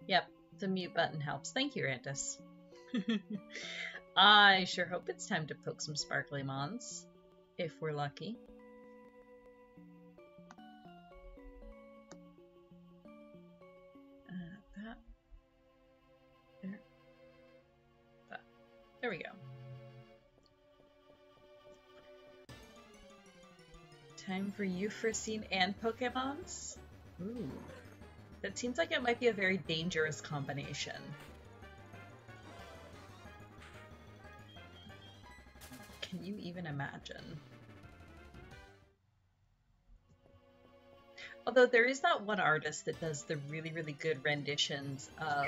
Yep, the mute button helps. Thank you, Rantis. I sure hope it's time to poke some sparkly mons, if we're lucky. That. There. That. There we go. Time for Euphrosyne and Pokemons? Ooh. That seems like it might be a very dangerous combination. Can you even imagine? Although there is that one artist that does the really, really good renditions of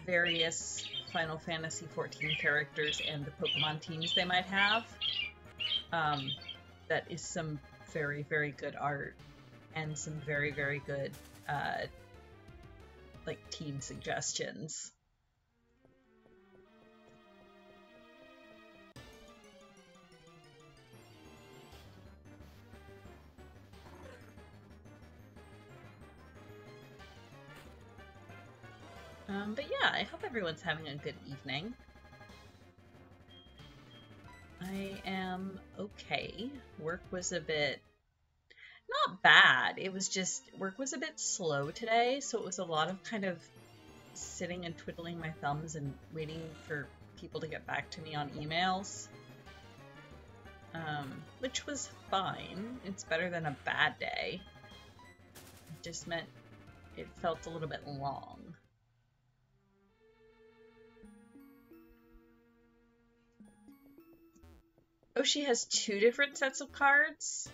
various Final Fantasy XIV characters and the Pokemon teams they might have. That is some very, very good art and some very, very good like team suggestions. But yeah, I hope everyone's having a good evening. I am okay. Work was a bit, not bad, it was just, work was a bit slow today, so it was a lot of kind of sitting and twiddling my thumbs and waiting for people to get back to me on emails. Which was fine. It's better than a bad day. It just meant it felt a little bit long. Oh, she has 2 different sets of cards?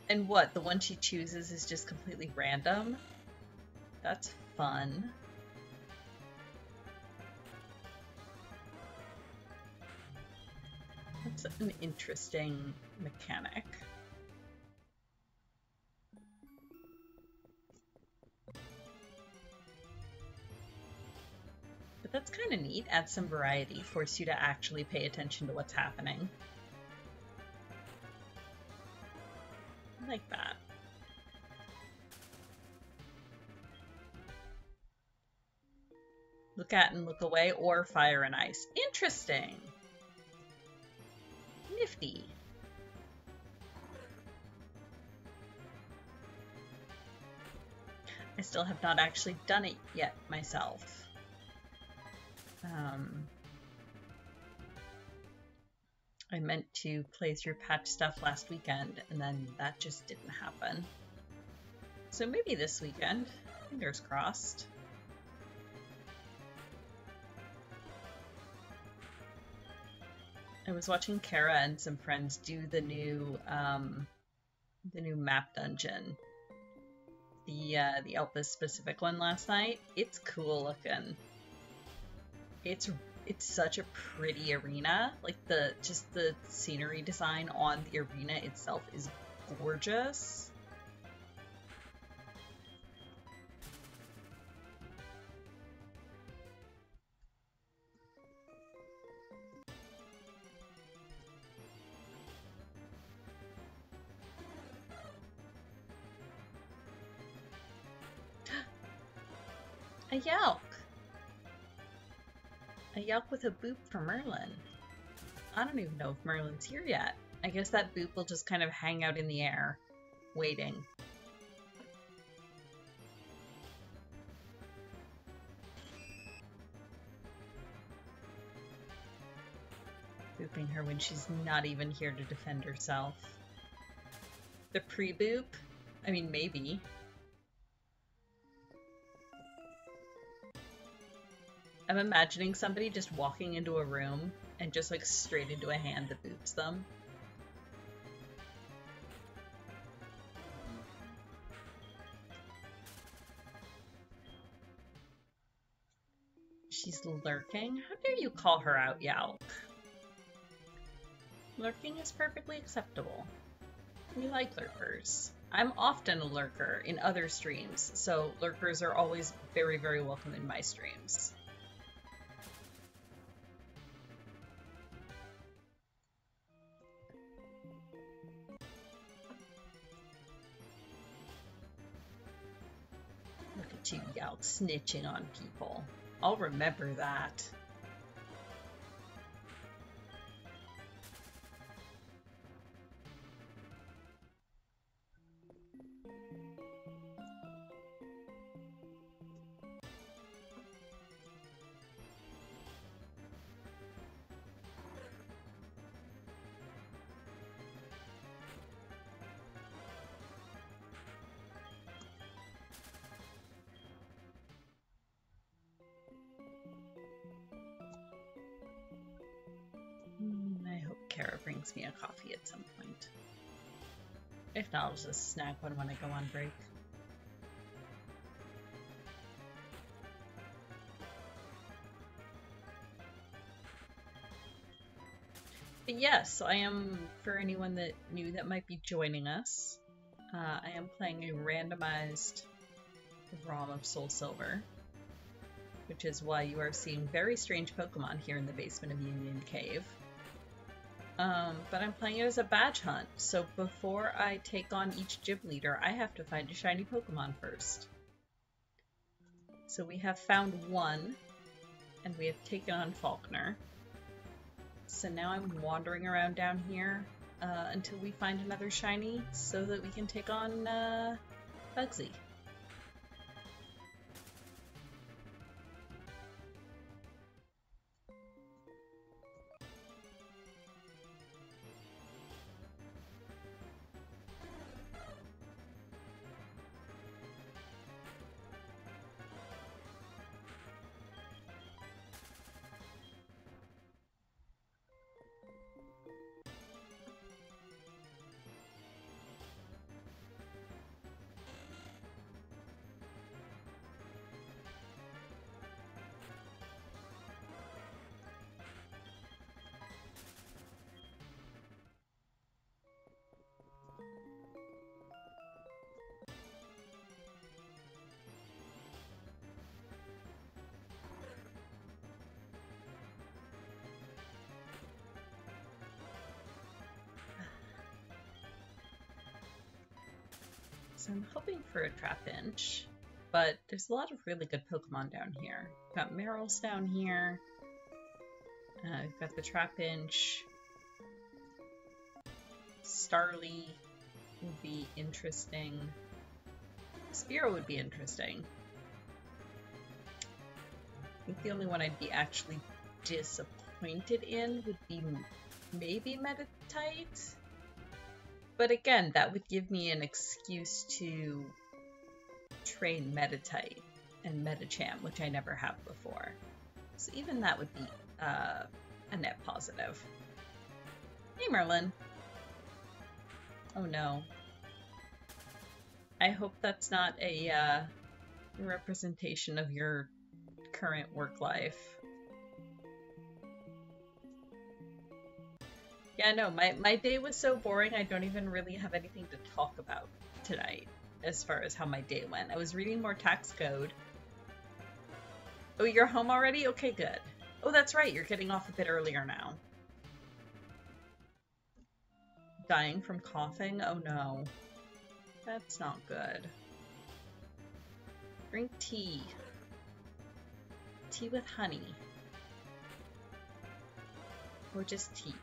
And what, the one she chooses is just completely random? That's fun. That's an interesting mechanic. But that's kind of neat. Adds some variety, force you to actually pay attention to what's happening. I like that. Look at and look away, or fire and ice. Interesting. Nifty. I still have not actually done it yet myself. I meant to play through patch stuff last weekend, and then that just didn't happen. So maybe this weekend. Fingers crossed. I was watching Kara and some friends do the new map dungeon, the Elpis specific one last night. It's cool looking. It's such a pretty arena. Like just the scenery design on the arena itself is gorgeous. A Yelk! A Yelk with a boop for Merlin. I don't even know if Merlin's here yet. I guess that boop will just kind of hang out in the air, waiting. Booping her when she's not even here to defend herself. The pre-boop? I mean, maybe. I'm imagining somebody just walking into a room and just like straight into a hand that boops them. She's lurking? How dare you call her out, Yelk? Lurking is perfectly acceptable. We like lurkers. I'm often a lurker in other streams, so lurkers are always very, very welcome in my streams. Look at you out snitching on people. I'll remember that. I hope Kara brings me a coffee at some point. If not, I'll just snag one when I go on break. But yes, I am, for anyone that new that might be joining us, I am playing a randomized ROM of Soul Silver, which is why you are seeing very strange Pokemon here in the basement of Union Cave. But I'm playing it as a badge hunt, so before I take on each gym leader, I have to find a shiny Pokemon first. So we have found one, and we have taken on Faulkner. So now I'm wandering around down here until we find another shiny, so that we can take on Bugsy. So I'm hoping for a Trapinch, but there's a lot of really good Pokemon down here. We've got Meryl's down here. We've got the Trapinch. Starly would be interesting. Spearow would be interesting. I think the only one I'd be actually disappointed in would be maybe Meditite. But again, that would give me an excuse to train Meditite and Medicham, which I never have before. So even that would be a net positive. Hey, Merlin. Oh no. I hope that's not a representation of your current work life. Yeah, no, my day was so boring, I don't even really have anything to talk about tonight, as far as how my day went. I was reading more tax code. Oh, you're home already? Okay, good. Oh, that's right, you're getting off a bit earlier now. Dying from coughing? Oh no. That's not good. Drink tea. Tea with honey. Or just tea.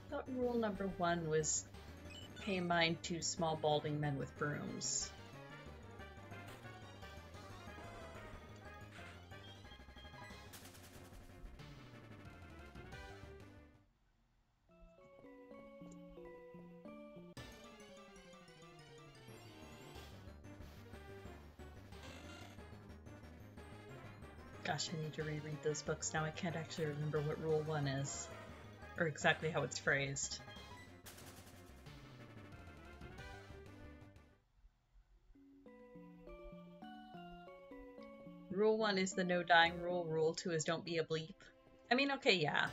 I thought rule number 1 was pay mind to small balding men with brooms. Gosh, I need to reread those books now. I can't actually remember what rule 1 is, or exactly how it's phrased. Rule 1 is the no dying rule. Rule 2 is don't be a bleep. I mean, okay, yeah.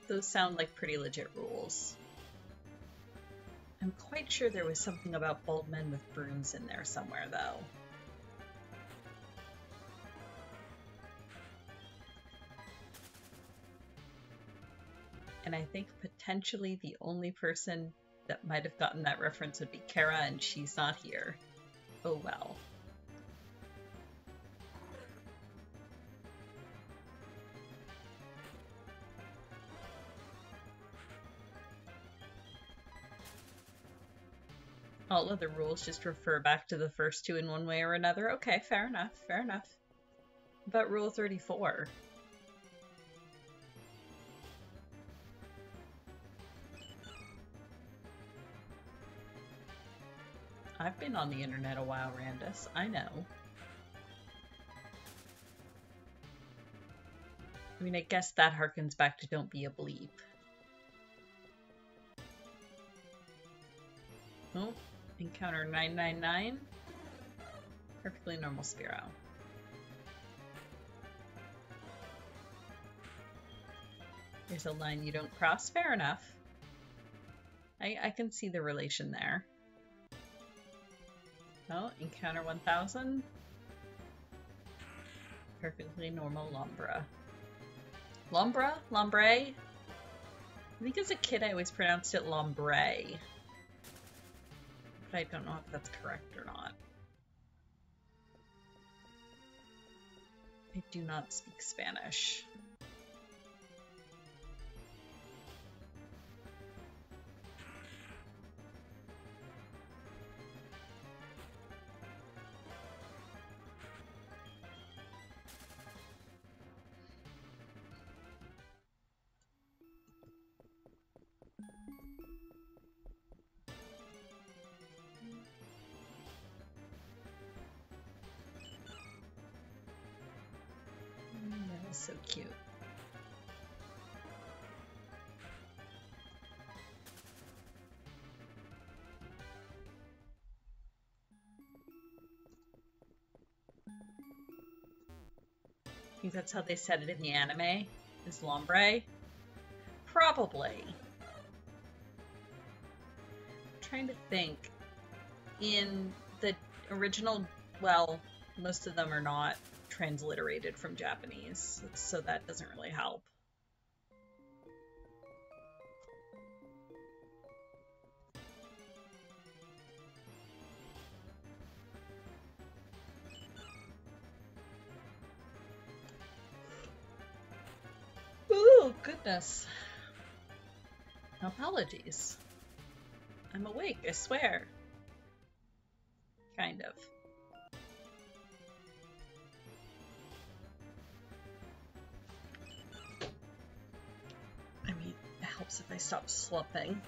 Those sound like pretty legit rules. I'm quite sure there was something about bald men with brooms in there somewhere, though. And I think potentially the only person that might have gotten that reference would be Kara, and she's not here. Oh well. All other rules just refer back to the first two in one way or another. Okay, fair enough, fair enough. But Rule 34. I've been on the internet a while, Randus. I know. I mean, I guess that harkens back to don't be a bleep. Oh, encounter 999. Perfectly normal Spearow. There's a line you don't cross. Fair enough. I can see the relation there. Oh, encounter 1000. Perfectly normal Lombra. Lombra? Lombre? I think as a kid I always pronounced it Lombre. But I don't know if that's correct or not. I do not speak Spanish. That was so cute. I think that's how they said it in the anime, is Lombre. Probably. I'm trying to think. In the original, well, most of them are not transliterated from Japanese, so that doesn't really help. Ooh, goodness. Apologies. I'm awake, I swear. Kind of. I mean, it helps if I stop slumping.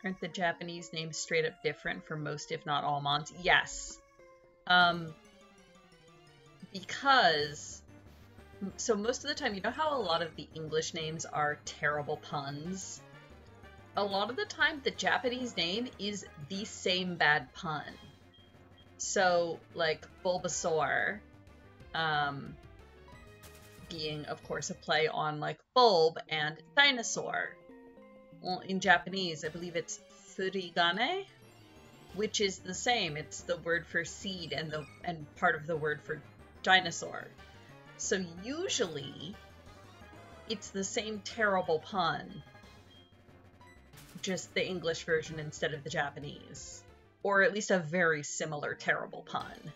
Aren't the Japanese names straight up different for most, if not all, mons? Yes. Because, so most of the time, you know how a lot of the English names are terrible puns? A lot of the time, the Japanese name is the same bad pun. So, like, Bulbasaur, being, of course, a play on, like, bulb and dinosaur. Well, in Japanese, I believe it's furigane, which is the same. It's the word for seed and part of the word for dinosaur. So usually, it's the same terrible pun, just the English version instead of the Japanese, or at least a very similar terrible pun.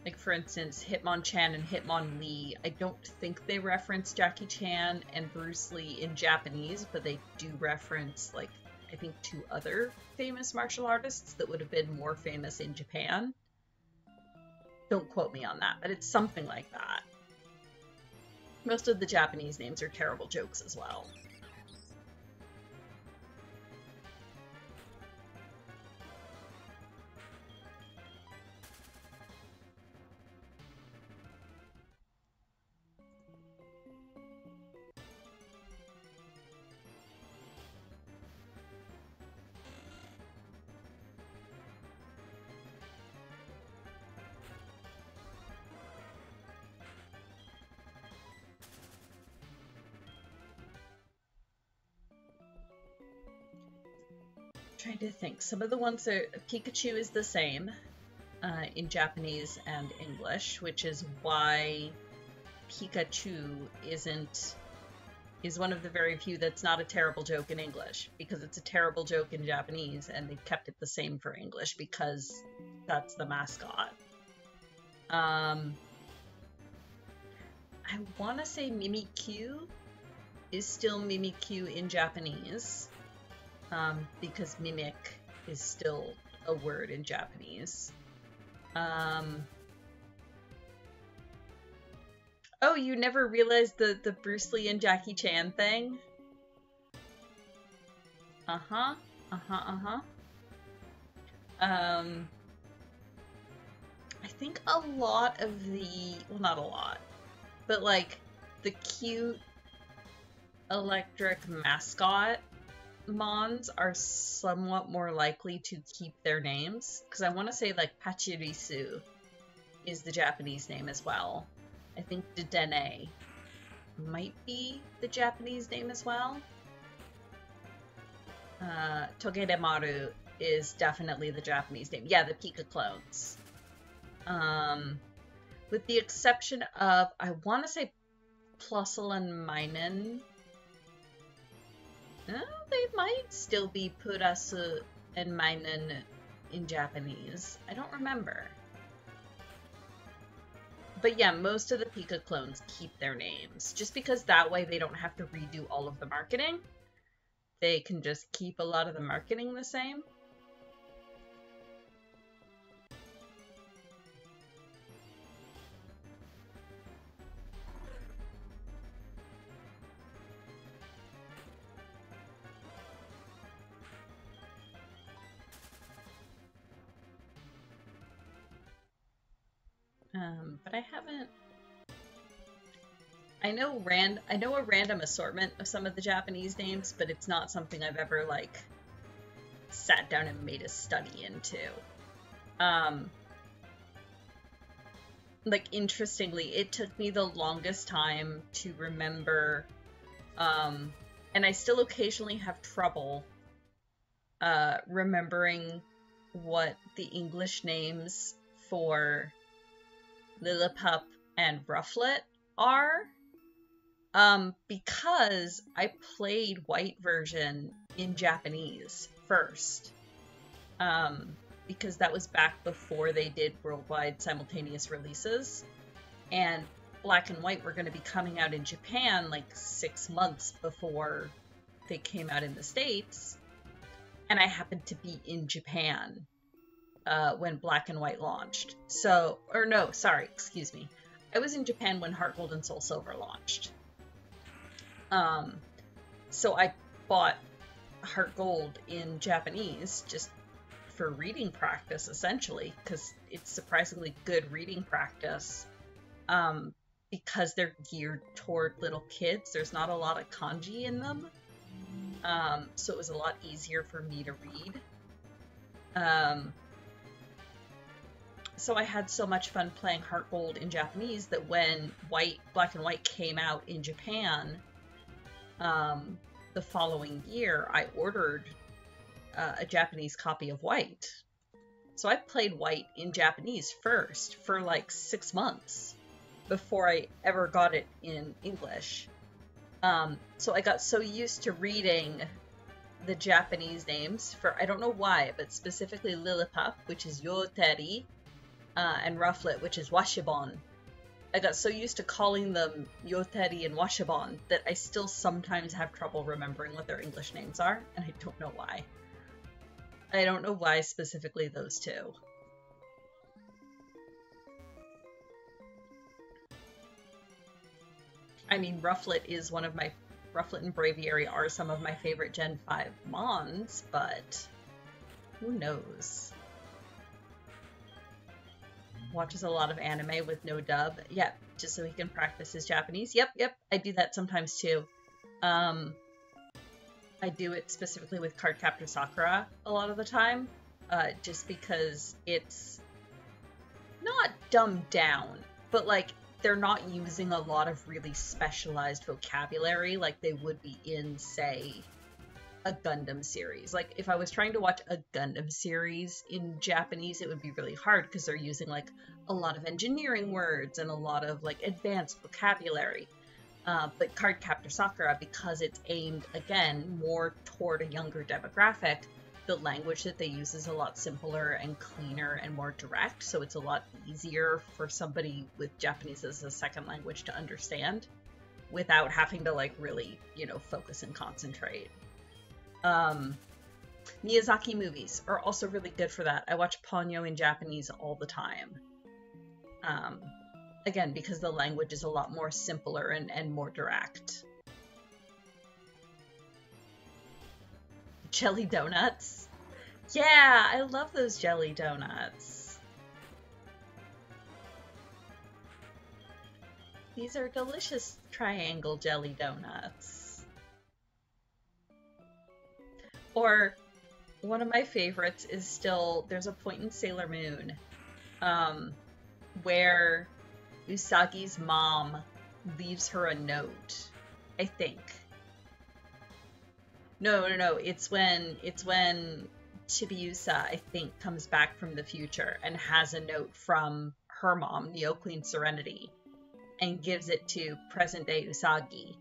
Like, for instance, Hitmonchan and Hitmonlee, I don't think they reference Jackie Chan and Bruce Lee in Japanese, but they do reference, like, I think 2 other famous martial artists that would have been more famous in Japan. Don't quote me on that, but it's something like that. Most of the Japanese names are terrible jokes as well. Trying to think. Some of the ones are Pikachu is the same in Japanese and English, which is why Pikachu is one of the very few that's not a terrible joke in English, because it's a terrible joke in Japanese and they've kept it the same for English because that's the mascot. I want to say Mimikyu is still Mimikyu in Japanese. Because mimic is still a word in Japanese. Oh, you never realized the Bruce Lee and Jackie Chan thing? Uh-huh. I think a lot of well, not a lot, but like the cute electric mascot Mons are somewhat more likely to keep their names, because I want to say like Pachirisu is the Japanese name as well. I think Dedenne might be the Japanese name as well. Togedemaru is definitely the Japanese name. Yeah, the Pika clones. With the exception of, I want to say Plusle and Minen. They might still be Purasu and Minen in Japanese. I don't remember. But yeah, most of the Pika clones keep their names, just because that way they don't have to redo all of the marketing. They can just keep a lot of the marketing the same. But I haven't. I know a random assortment of some of the Japanese names, but it's not something I've ever like sat down and made a study into. Like interestingly, it took me the longest time to remember, and I still occasionally have trouble remembering what the English names for Lillipup and Rufflet are, because I played White version in Japanese first, because that was back before they did worldwide simultaneous releases, and Black and White were going to be coming out in Japan like 6 months before they came out in the States, and I happened to be in Japan when Black and White launched. So, or no, sorry, excuse me. I was in Japan when Heart Gold and Soul Silver launched. So I bought Heart Gold in Japanese just for reading practice, essentially, because it's surprisingly good reading practice. Because they're geared toward little kids, there's not a lot of kanji in them. So it was a lot easier for me to read. So I had so much fun playing Heart Gold in Japanese that when Black and White came out in Japan the following year, I ordered a Japanese copy of White. So I played White in Japanese first for like 6 months before I ever got it in English. So I got so used to reading the Japanese names for, I don't know why, but specifically Lillipup, which is Yoteri, and Rufflet, which is Washibon. I got so used to calling them Yoteri and Washibon that I still sometimes have trouble remembering what their English names are, and I don't know why. I don't know why specifically those two. I mean, Rufflet and Braviary are some of my favorite Gen 5 Mons, but who knows? Watches a lot of anime with no dub. Yep, just so he can practice his Japanese. Yep, I do that sometimes too. I do it specifically with Cardcaptor Sakura a lot of the time, just because it's not dumbed down, but like they're not using a lot of really specialized vocabulary like they would be in, say, a Gundam series. Like if I was trying to watch a Gundam series in Japanese, it would be really hard because they're using like a lot of engineering words and a lot of like advanced vocabulary. But Cardcaptor Sakura, because it's aimed, again, more toward a younger demographic, the language that they use is a lot simpler and cleaner and more direct, so it's a lot easier for somebody with Japanese as a second language to understand without having to, like, really, you know, focus and concentrate. Miyazaki movies are also really good for that. I watch Ponyo in Japanese all the time. Again, because the language is a lot more simpler and more direct. Jelly donuts? Yeah, I love those jelly donuts. These are delicious triangle jelly donuts. Or, one of my favorites is still, there's a point in Sailor Moon, where Usagi's mom leaves her a note, I think. No, it's when Chibiusa, I think, comes back from the future and has a note from her mom, Neo Queen Serenity, and gives it to present-day Usagi.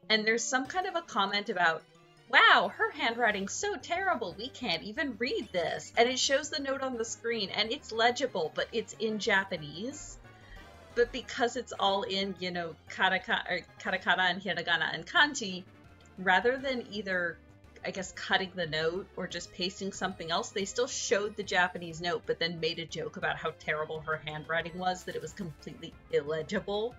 And there's some kind of a comment about, wow, her handwriting's so terrible, we can't even read this. And it shows the note on the screen, and it's legible, but it's in Japanese. But because it's all in, you know, katakana and hiragana and kanji, rather than either, I guess, cutting the note or just pasting something else, they still showed the Japanese note, but then made a joke about how terrible her handwriting was, that it was completely illegible.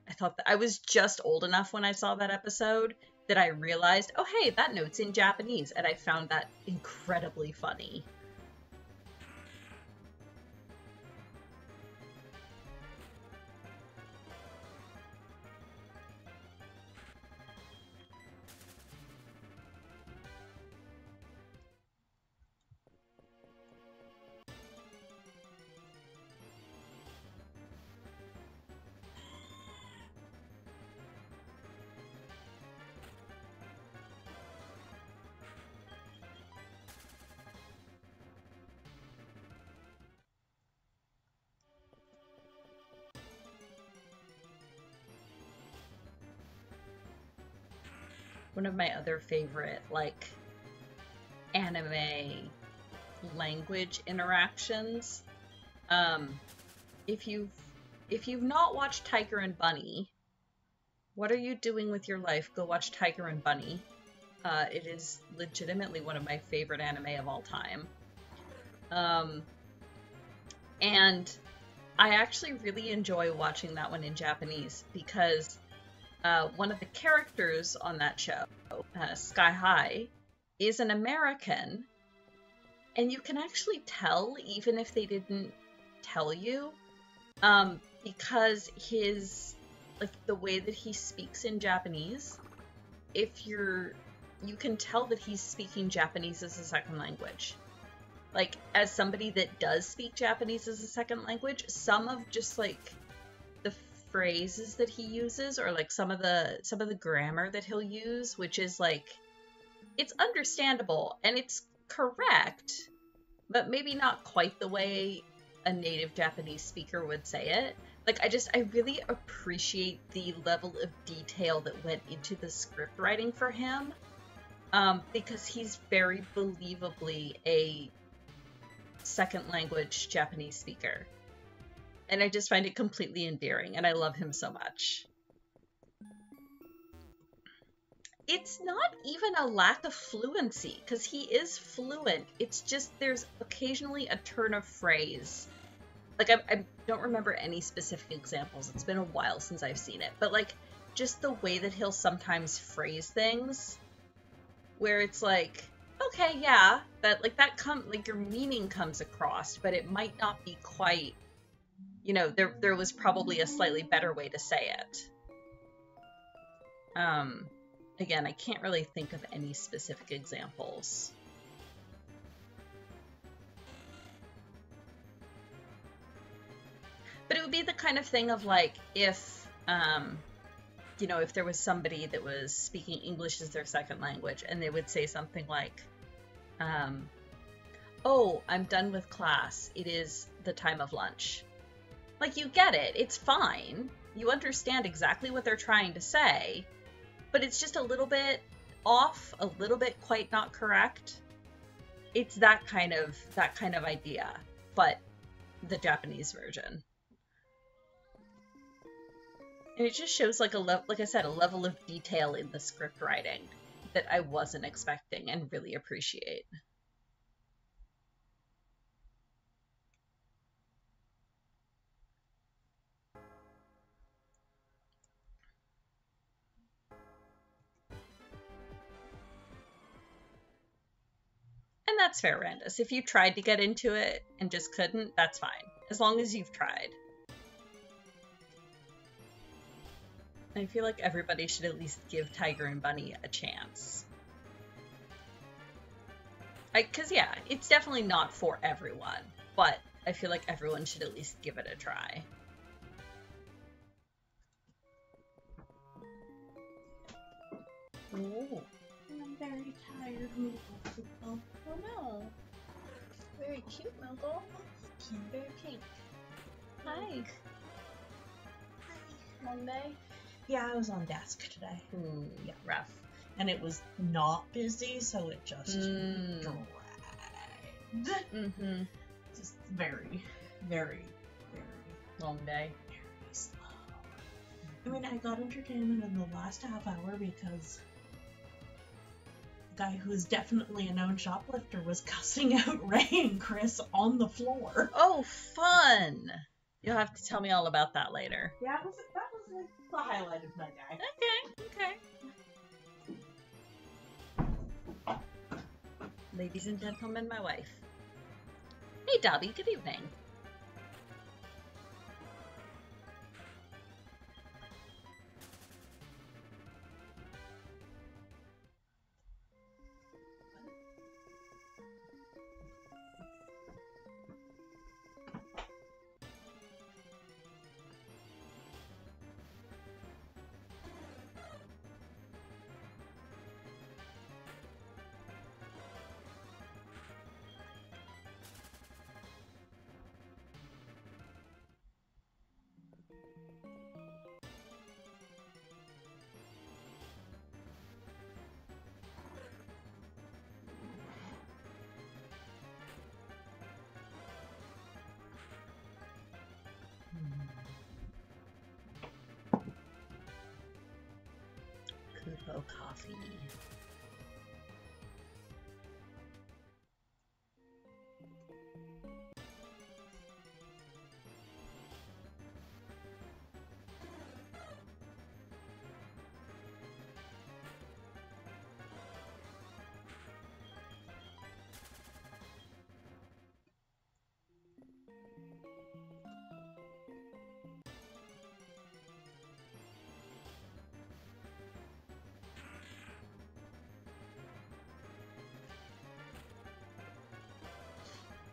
I thought that I was just old enough when I saw that episode that I realized, oh hey, that note's in Japanese, and I found that incredibly funny. One of my other favorite, like, anime language interactions. If you've not watched Tiger and Bunny, what are you doing with your life? Go watch Tiger and Bunny. It is legitimately one of my favorite anime of all time. And I actually really enjoy watching that one in Japanese because one of the characters on that show, Sky High, is an American, and you can actually tell even if they didn't tell you, because his, like, the way that he speaks in Japanese, you can tell that he's speaking Japanese as a second language. Like, as somebody that does speak Japanese as a second language, some of just, like, the phrases that he uses, or like some of the grammar that he'll use, which is like, it's understandable and it's correct, but maybe not quite the way a native Japanese speaker would say it. Like, I really appreciate the level of detail that went into the script writing for him, because he's very believably a second language Japanese speaker. And I just find it completely endearing, and I love him so much. It's not even a lack of fluency, because he is fluent. It's just there's occasionally a turn of phrase. Like, I don't remember any specific examples. It's been a while since I've seen it. But, like, just the way that he'll sometimes phrase things, where it's like, okay, yeah, that like like your meaning comes across, but it might not be quite, you know, there was probably a slightly better way to say it. Again, I can't really think of any specific examples. But it would be the kind of thing of like, if, you know, if there was somebody that was speaking English as their second language and they would say something like, oh, I'm done with class. It is the time of lunch. Like, you get it. It's fine. You understand exactly what they're trying to say, but it's just a little bit off, a little bit quite not correct. It's that kind of idea, but the Japanese version. And it just shows like like I said, a level of detail in the script writing that I wasn't expecting and really appreciate. And that's fair, Randus. If you tried to get into it and just couldn't, that's fine. As long as you've tried. I feel like everybody should at least give Tiger and Bunny a chance. Because, yeah, it's definitely not for everyone, but I feel like everyone should at least give it a try. Oh, I'm very tired, Moogle. Oh no. Very cute, Moogle. Very pink. Hi. Hi. Long day? Yeah, I was on desk today. Yeah, rough. And it was not busy, so it just dragged. Just very, very, very long day. Very slow. I mean, I got entertainment in the last half hour because the guy who is definitely a known shoplifter was cussing out Ray and Chris on the floor. Oh, fun! You'll have to tell me all about that later. Yeah, that was the highlight of my day. Okay. Ladies and gentlemen, my wife. Hey, Dobby, good evening. Kupo coffee.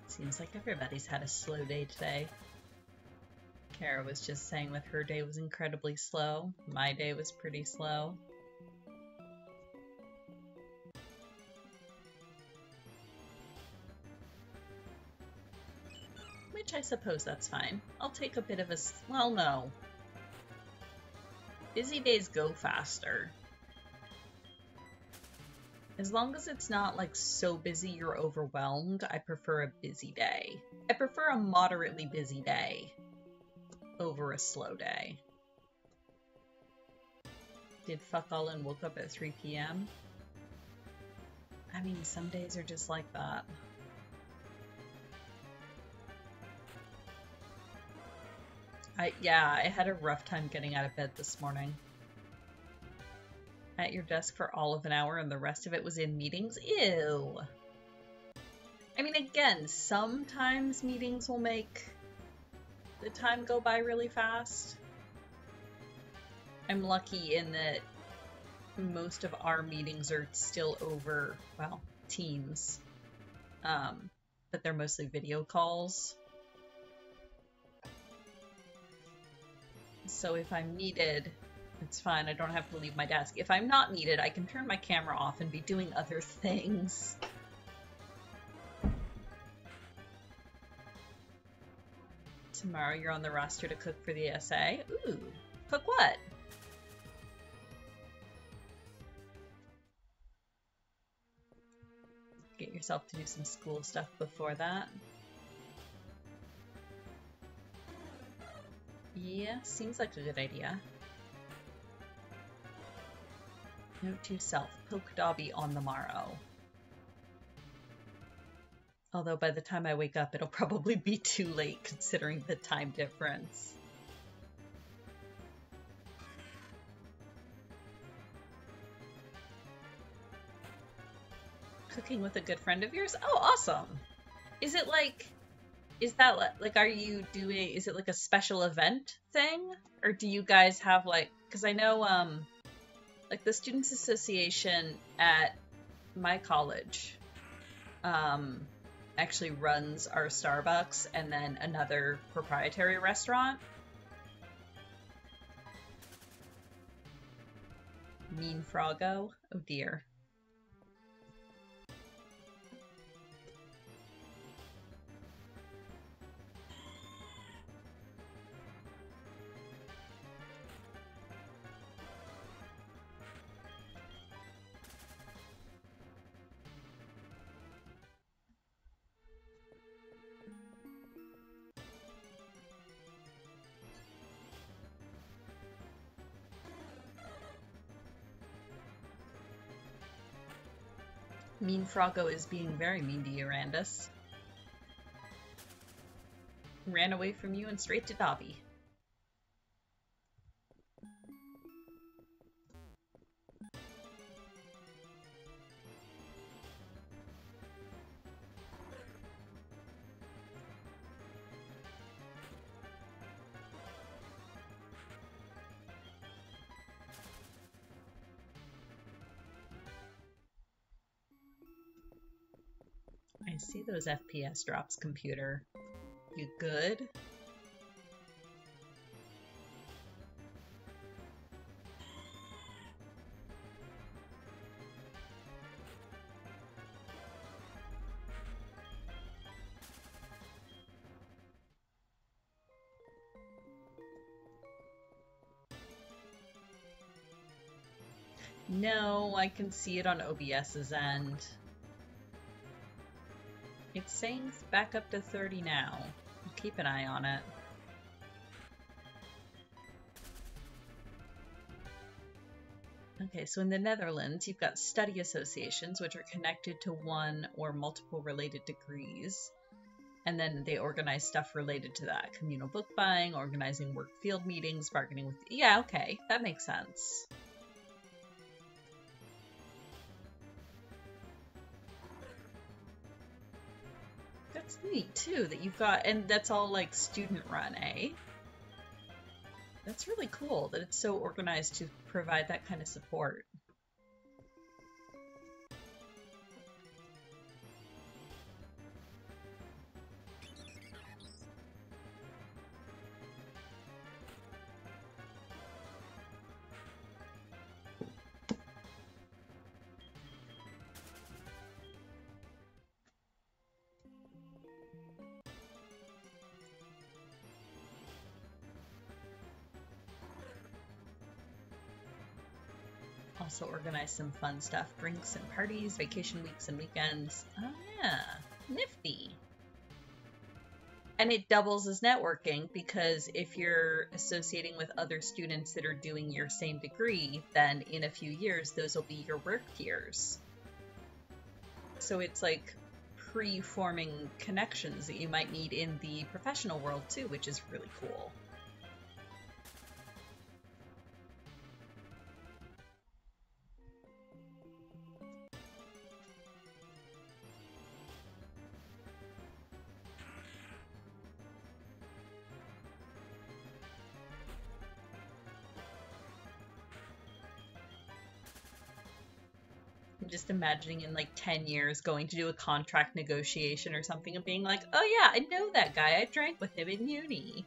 Seems like everybody's had a slow day today. Kara was just saying that her day was incredibly slow. My day was pretty slow. Which I suppose that's fine. I'll take a bit of a... well, no. Busy days go faster. As long as it's not, like, so busy you're overwhelmed, I prefer a busy day. I prefer a moderately busy day over a slow day. Did fuck all and woke up at 3 p.m.? I mean, some days are just like that. Yeah, I had a rough time getting out of bed this morning. at your desk for all of an hour and the rest of it was in meetings? Ew. I mean, again, sometimes meetings will make the time go by really fast. I'm lucky in that most of our meetings are still over, well, Teams. But they're mostly video calls. So if I'm needed, it's fine. I don't have to leave my desk. If I'm not needed, I can turn my camera off and be doing other things. Tomorrow you're on the roster to cook for the essay. Ooh, cook what? Get yourself to do some school stuff before that. Yeah, seems like a good idea. Note to self, poke Dobby on the morrow. Although by the time I wake up, it'll probably be too late considering the time difference. Cooking with a good friend of yours? Oh, awesome! Is it like, is that like, are you doing, is it like a special event thing? Or do you guys have like, because I know, like the Students Association at my college, actually runs our Starbucks and then another proprietary restaurant. Mean Froggo? Oh dear. Mean Froggo is being very mean to you, Randus. Ran away from you and straight to Dobby. I see those FPS drops, computer. You good? No, I can see it on OBS's end. It's saying it's back up to 30 now. Keep an eye on it. Okay, so in the Netherlands, you've got study associations, which are connected to one or multiple related degrees. And then they organize stuff related to that. Communal book buying, organizing work field meetings, bargaining with... Yeah, okay, that makes sense. That's neat, too, that you've got... And that's all, like, student-run, eh? That's really cool that it's so organized to provide that kind of support. Also organize some fun stuff, drinks and parties, vacation weeks and weekends. Oh yeah, nifty. And it doubles as networking because if you're associating with other students that are doing your same degree, then in a few years, those will be your work peers. So it's like pre-forming connections that you might need in the professional world too, which is really cool. I'm just imagining in like 10 years going to do a contract negotiation or something and being like, oh yeah, I know that guy. I drank with him in uni.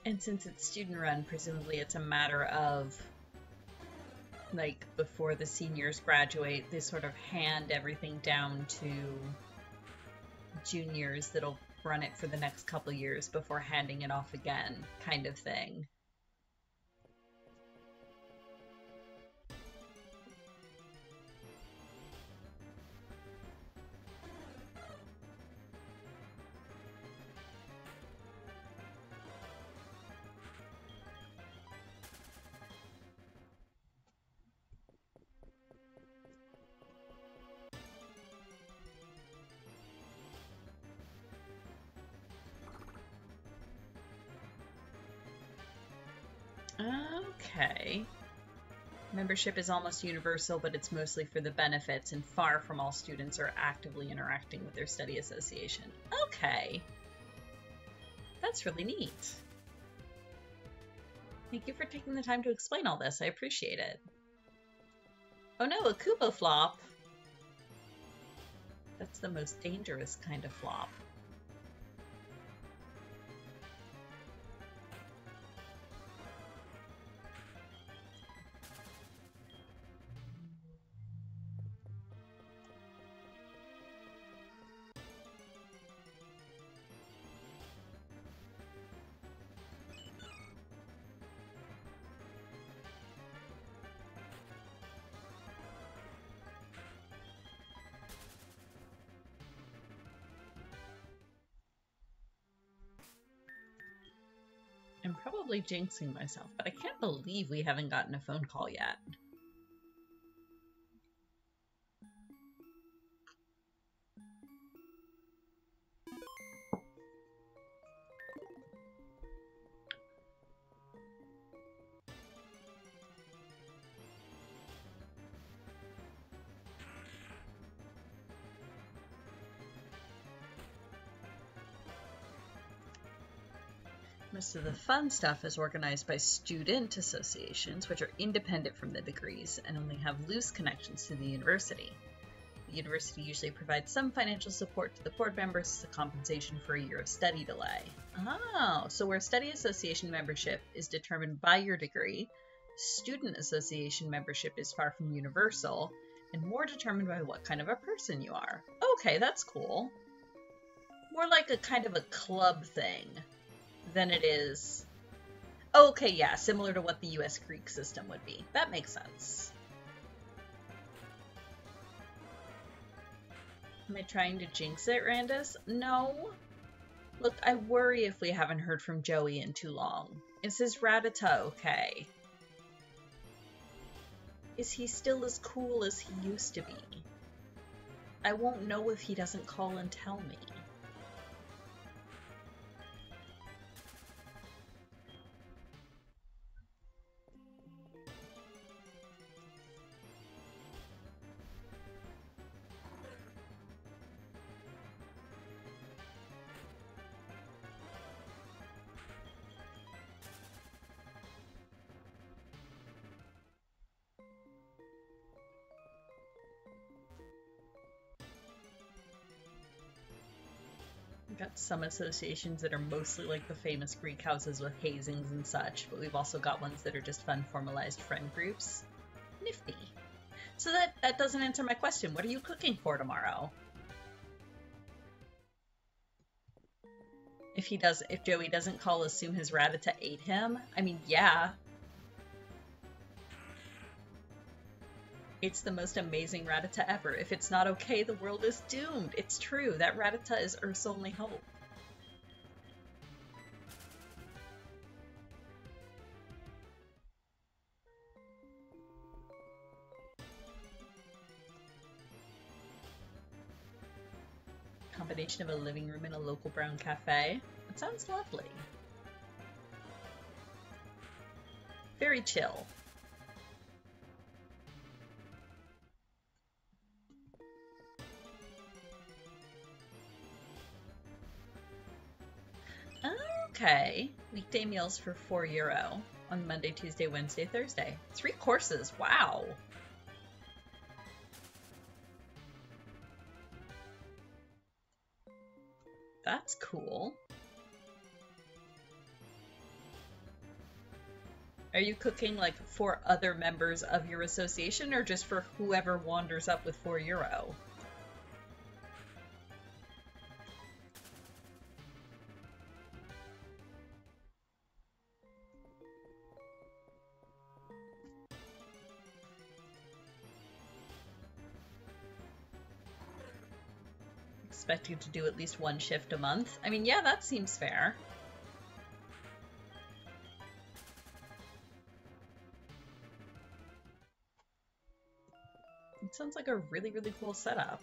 And since it's student run, presumably it's a matter of, like, before the seniors graduate, they sort of hand everything down to juniors that'll run it for the next couple years before handing it off again, kind of thing. Okay. Membership is almost universal, but it's mostly for the benefits, and far from all students are actively interacting with their study association. Okay. That's really neat. Thank you for taking the time to explain all this. I appreciate it. Oh no, a Kubo flop! That's the most dangerous kind of flop. I'm probably jinxing myself, but I can't believe we haven't gotten a phone call yet. Most of the fun stuff is organized by student associations, which are independent from the degrees and only have loose connections to the university. The university usually provides some financial support to the board members as a compensation for a year of study delay. Oh, so where study association membership is determined by your degree, student association membership is far from universal and more determined by what kind of a person you are. Okay, that's cool. More like a kind of a club thing than it is. Okay, yeah, similar to what the US Greek system would be. That makes sense. Am I trying to jinx it, Randus? No. Look, I worry if we haven't heard from Joey in too long. Is his Ratata okay? Is he still as cool as he used to be? I won't know if he doesn't call and tell me. We've got some associations that are mostly like the famous Greek houses with hazings and such, but we've also got ones that are just fun formalized friend groups. Nifty. So that doesn't answer my question. What are you cooking for tomorrow? If Joey doesn't call, assume his Rattata ate him. I mean, yeah. It's the most amazing Rattata ever. If it's not okay, the world is doomed. It's true. That Rattata is Earth's only hope. Combination of a living room and a local brown cafe. That sounds lovely. Very chill. Okay. Weekday meals for €4 on Monday, Tuesday, Wednesday, Thursday. 3 courses. Wow. That's cool. Are you cooking like for other members of your association or just for whoever wanders up with €4? Expect you to do at least 1 shift a month. I mean, yeah, that seems fair. It sounds like a really, really cool setup.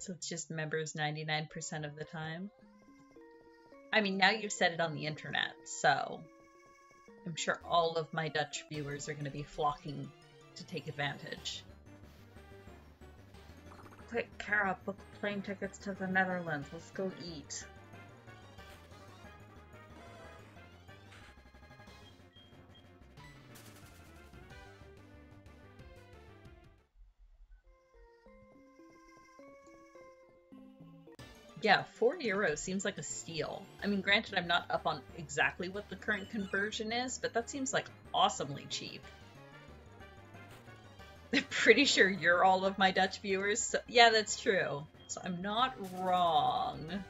So it's just members 99% of the time. I mean, now you've said it on the internet, so I'm sure all of my Dutch viewers are going to be flocking to take advantage. Quick, Kara, book plane tickets to the Netherlands. Let's go eat. Yeah, €4 seems like a steal. I mean, granted, I'm not up on exactly what the current conversion is, but that seems like awesomely cheap. I'm pretty sure you're all of my Dutch viewers. So, yeah, that's true. So I'm not wrong.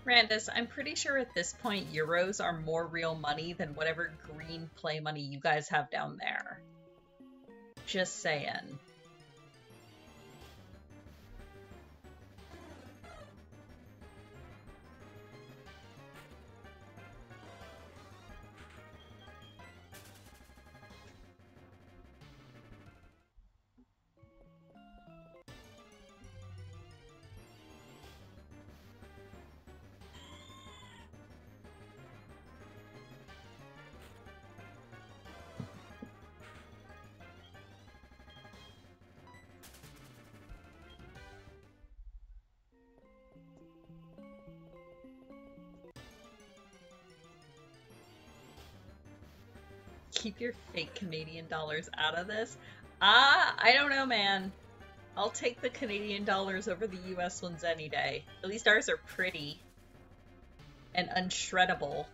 Randus, I'm pretty sure at this point euros are more real money than whatever green play money you guys have down there. Just saying. Keep your fake Canadian dollars out of this. I don't know, man. I'll take the Canadian dollars over the US ones any day. At least ours are pretty and unshreddable.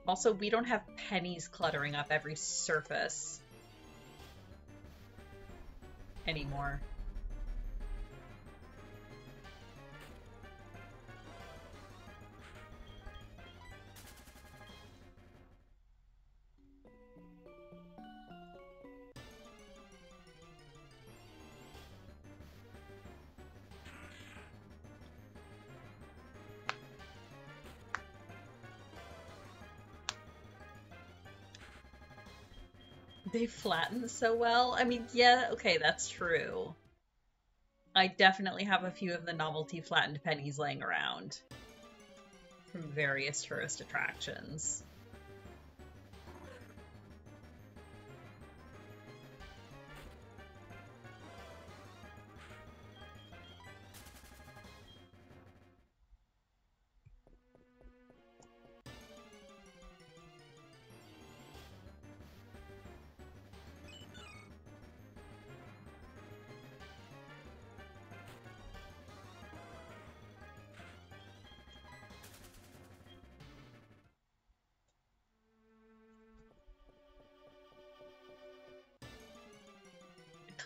Also, we don't have pennies cluttering up every surface anymore. They flatten so well. I mean, yeah, okay, that's true. I definitely have a few of the novelty flattened pennies laying around from various tourist attractions.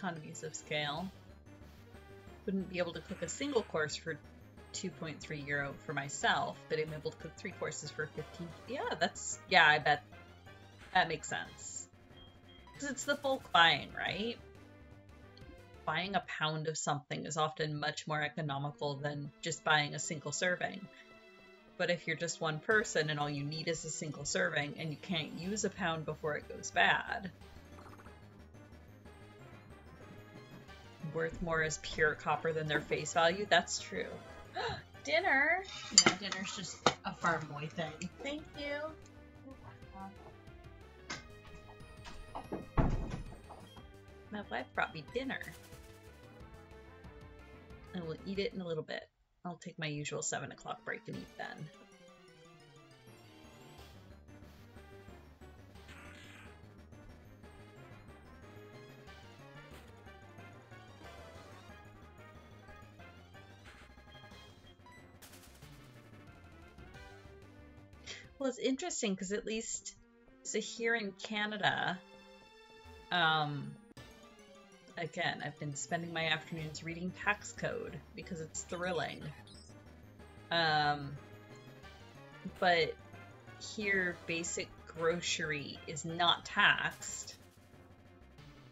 economies of scale. Wouldn't be able to cook a single course for 2.3 euro for myself, but I'm able to cook 3 courses for 15. Yeah, I bet that makes sense. Because it's the bulk buying, right? Buying a pound of something is often much more economical than just buying a single serving. But if you're just one person and all you need is a single serving and you can't use a pound before it goes bad, worth more as pure copper than their face value, that's true. Dinner! Yeah, dinner's just a farm boy thing. Thank you. My wife brought me dinner. And we'll eat it in a little bit. I'll take my usual 7 o'clock break and eat then. Well, it's interesting because at least so here in Canada, again, I've been spending my afternoons reading tax code because it's thrilling. But here, basic grocery is not taxed.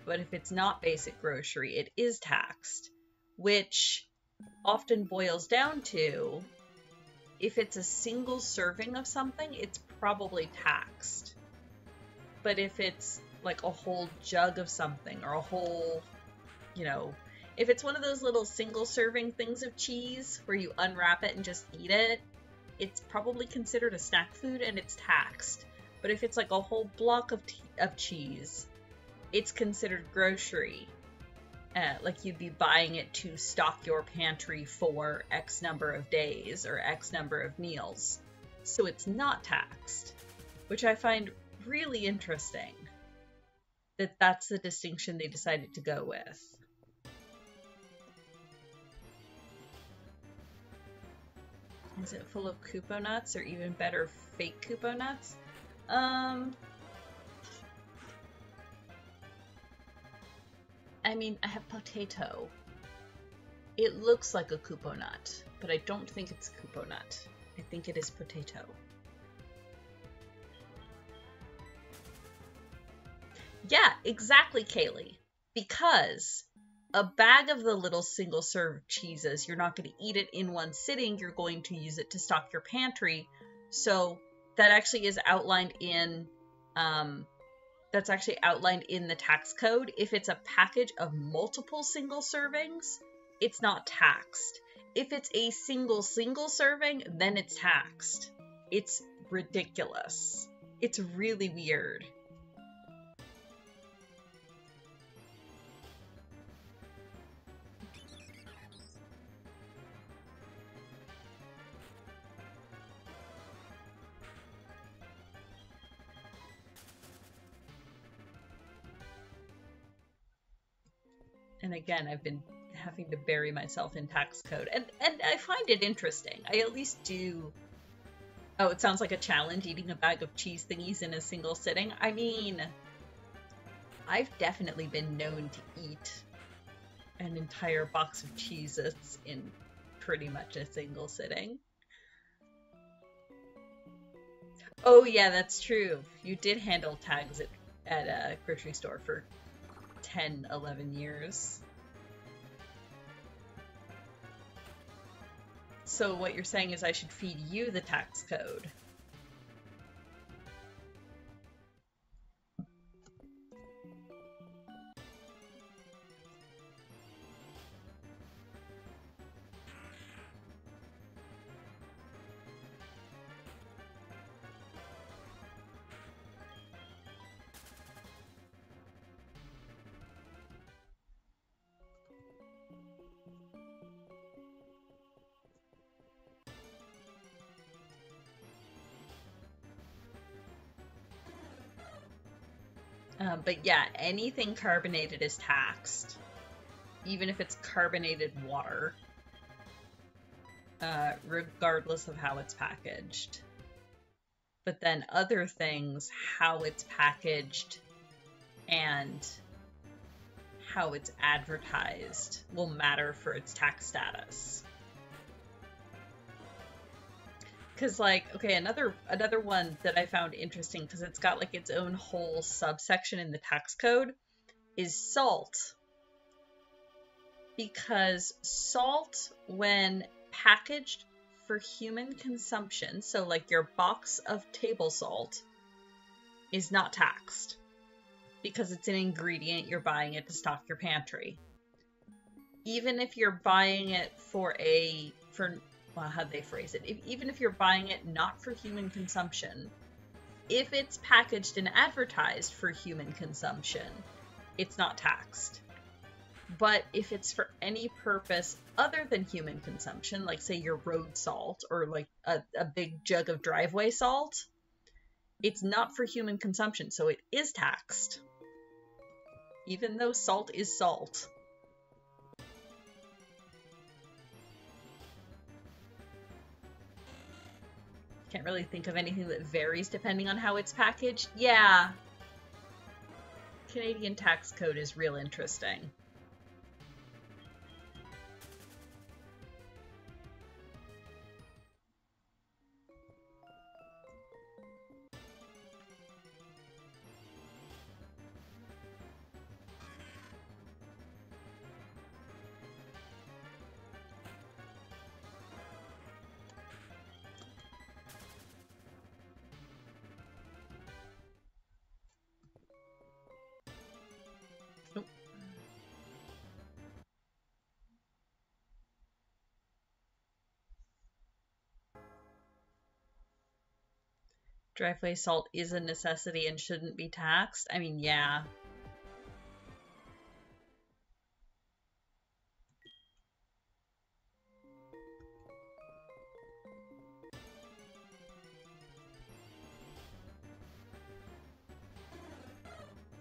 But if it's not basic grocery, it is taxed, which often boils down to, if it's a single serving of something, it's probably taxed. But if it's like a whole jug of something or a whole, if it's one of those little single serving things of cheese where you unwrap it and just eat it, it's probably considered a snack food and it's taxed. But if it's like a whole block of cheese, it's considered grocery. Like you'd be buying it to stock your pantry for X number of days or X number of meals. So it's not taxed, which I find really interesting that that's the distinction they decided to go with. Is it full of Kupo nuts or even better, fake Kupo nuts? I mean, I have potato. It looks like a Kupo nut, but I don't think it's Kupo nut. I think it is potato. Yeah, exactly, Kaylee. Because a bag of the little single-serve cheeses, you're not going to eat it in one sitting. You're going to use it to stock your pantry. So that actually is outlined in... that's actually outlined in the tax code. If it's a package of multiple single servings, it's not taxed. If it's a single serving, then it's taxed. It's ridiculous. It's really weird. And again, I've been having to bury myself in tax code. And I find it interesting. I at least do... Oh, it sounds like a challenge, eating a bag of cheese thingies in a single sitting. I mean, I've definitely been known to eat an entire box of Cheez-Its in pretty much a single sitting. Oh yeah, that's true. You did handle tags at a grocery store for 10, 11 years. So what you're saying is I should feed you the tax code. But yeah, anything carbonated is taxed, even if it's carbonated water, regardless of how it's packaged. But then other things, how it's packaged and how it's advertised will matter for its tax status. Because, like, okay, another one that I found interesting, because it's got like its own whole subsection in the tax code, is salt. Because salt, when packaged for human consumption, so like your box of table salt, is not taxed. Because it's an ingredient, you're buying it to stock your pantry. Even if you're buying it well, how'd they phrase it? Even if you're buying it not for human consumption, if it's packaged and advertised for human consumption, it's not taxed. But if it's for any purpose other than human consumption, like say your road salt or like a big jug of driveway salt, it's not for human consumption, so it is taxed. Even though salt is salt. Can't really think of anything that varies depending on how it's packaged. Yeah. Canadian tax code is real interesting. Driveway salt is a necessity and shouldn't be taxed? I mean, yeah.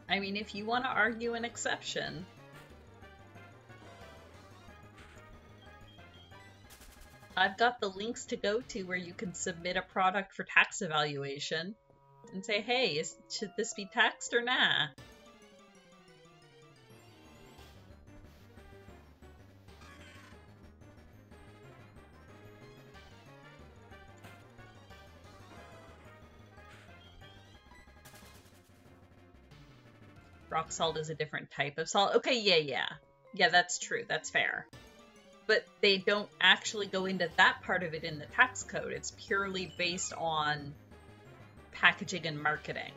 I mean, if you want to argue an exception. I've got the links to go to where you can submit a product for tax evaluation and say, hey, should this be taxed or nah? Rock salt is a different type of salt. Okay, yeah. Yeah, that's true. That's fair. But they don't actually go into that part of it in the tax code. It's purely based on packaging and marketing.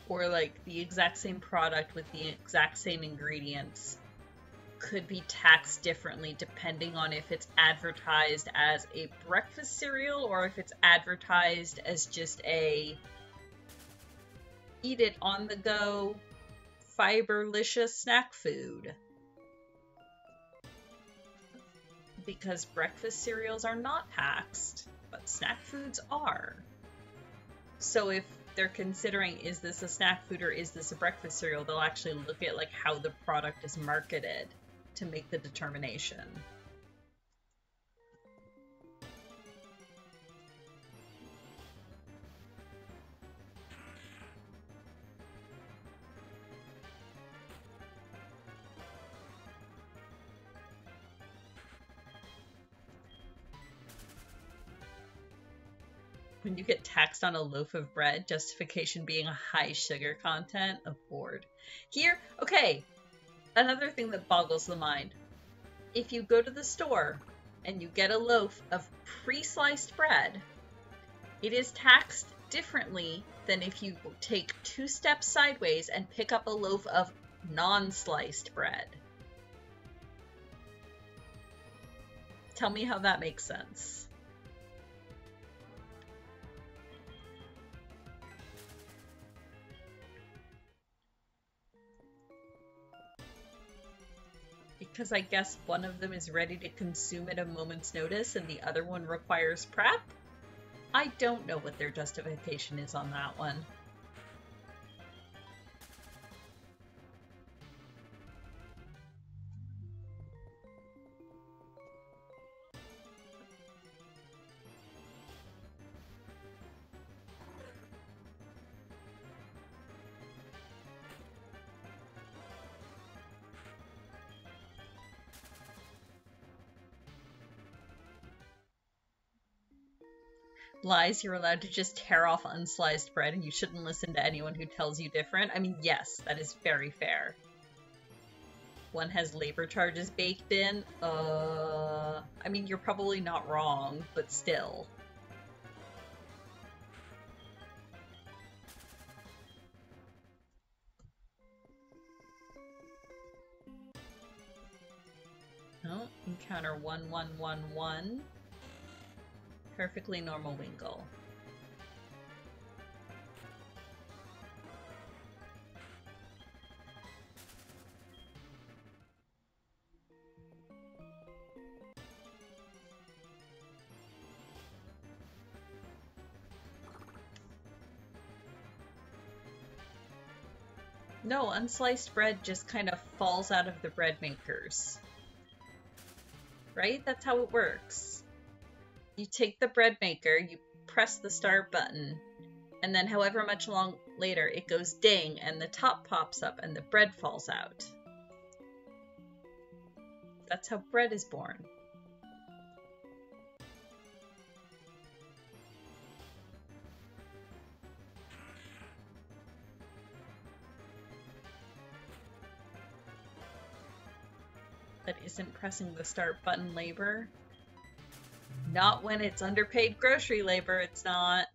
Or like the exact same product with the exact same ingredients could be taxed differently depending on if it's advertised as a breakfast cereal or if it's advertised as just a eat it on the go fiberlicious snack food. Because breakfast cereals are not taxed, but snack foods are. So if they're considering, is this a snack food or is this a breakfast cereal, they'll actually look at like how the product is marketed to make the determination. When you get taxed on a loaf of bread, justification being a high sugar content, abhorred. Here, okay, another thing that boggles the mind. If you go to the store and you get a loaf of pre-sliced bread, it is taxed differently than if you take 2 steps sideways and pick up a loaf of non-sliced bread. Tell me how that makes sense. Because I guess one of them is ready to consume at a moment's notice and the other one requires prep? I don't know what their justification is on that one. Lies, you're allowed to just tear off unsliced bread and you shouldn't listen to anyone who tells you different. I mean, yes, that is very fair. One has labor charges baked in. I mean, you're probably not wrong, but still. Oh, encounter 1111. Perfectly normal Wingle. No, unsliced bread just kind of falls out of the bread makers. Right? That's how it works. You take the bread maker, you press the start button, and then however much long later it goes ding and the top pops up and the bread falls out. That's how bread is born. That isn't pressing the start button labor. Not when it's underpaid grocery labor, it's not.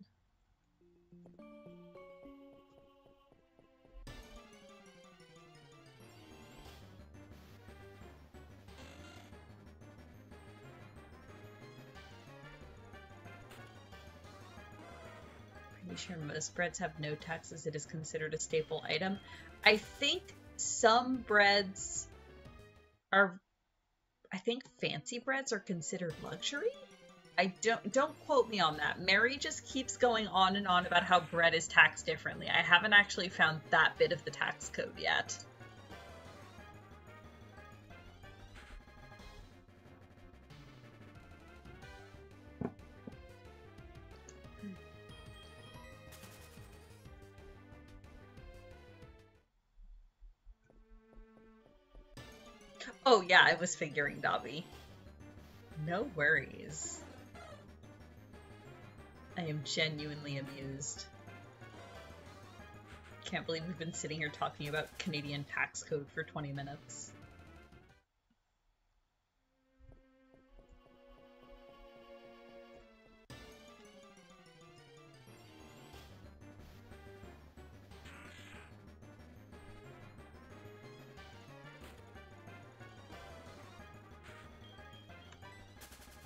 Pretty sure most breads have no taxes. It is considered a staple item. I think some breads are, I think fancy breads are considered luxury. I don't quote me on that. Mary just keeps going on and on about how bread is taxed differently. I haven't actually found that bit of the tax code yet. Oh yeah, I was figuring, Dobby. No worries. I am genuinely amused. Can't believe we've been sitting here talking about Canadian tax code for 20 minutes.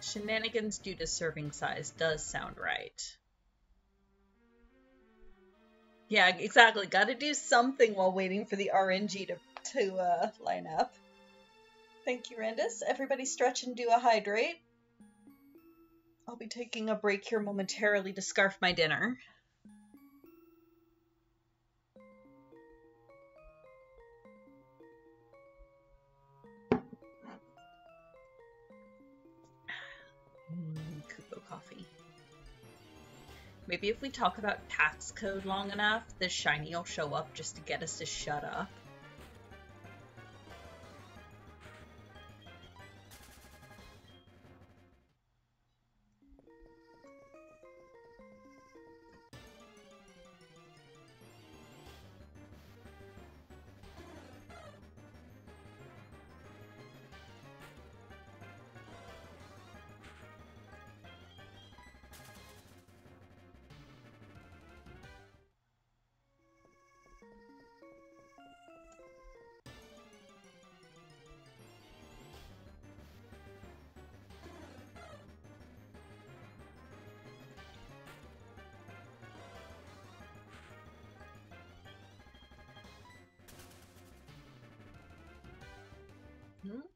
Shenanigans due to serving size does sound right. Yeah, exactly. Gotta do something while waiting for the RNG to line up. Thank you, Randus. Everybody stretch and do a hydrate. I'll be taking a break here momentarily to scarf my dinner. Kupo coffee. Maybe if we talk about tax code long enough, the shiny will show up just to get us to shut up.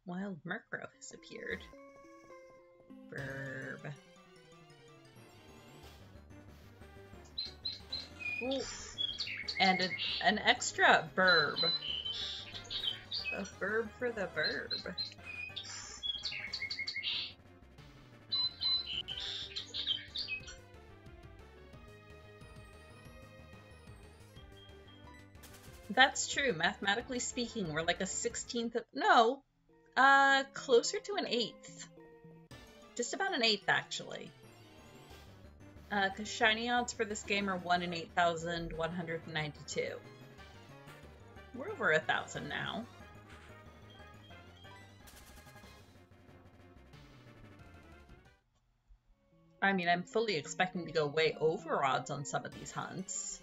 Wild Murkrow has appeared. Burb. Ooh. And an extra burb. A burb for the burb. That's true. Mathematically speaking, we're like a 16th of... No. Closer to an 8th. Just about an 8th, actually. Because shiny odds for this game are 1 in 8,192. We're over 1,000 now. I mean, I'm fully expecting to go way over odds on some of these hunts.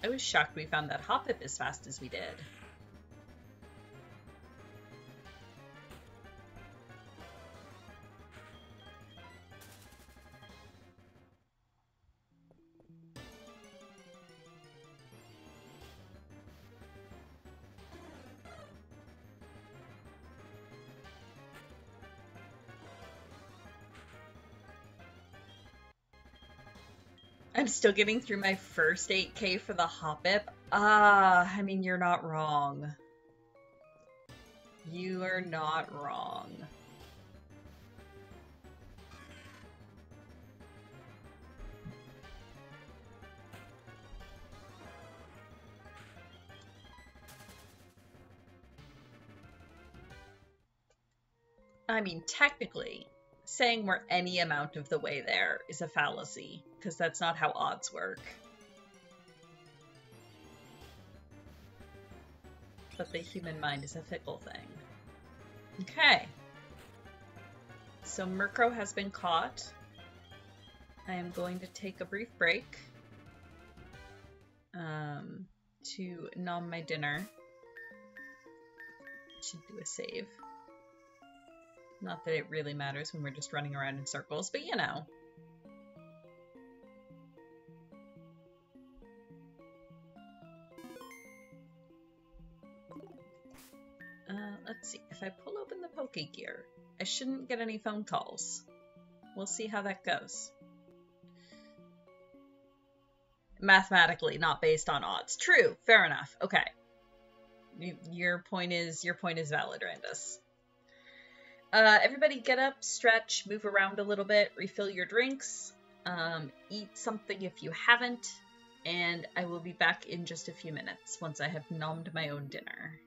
I was shocked we found that Hoppip as fast as we did. I'm still getting through my first 8K for the Hoppip. I mean, you're not wrong. You are not wrong. I mean, technically, saying we're any amount of the way there is a fallacy, because that's not how odds work. But the human mind is a fickle thing. Okay. So Murkrow has been caught. I am going to take a brief break to nom my dinner. Should do a save. Not that it really matters when we're just running around in circles, but you know. Let's see. If I pull open the Pokegear, I shouldn't get any phone calls. We'll see how that goes. Mathematically, not based on odds. True. Fair enough. Okay. Your point is valid, Randus. Everybody get up, stretch, move around a little bit, refill your drinks, eat something if you haven't, and I will be back in just a few minutes once I have nommed my own dinner.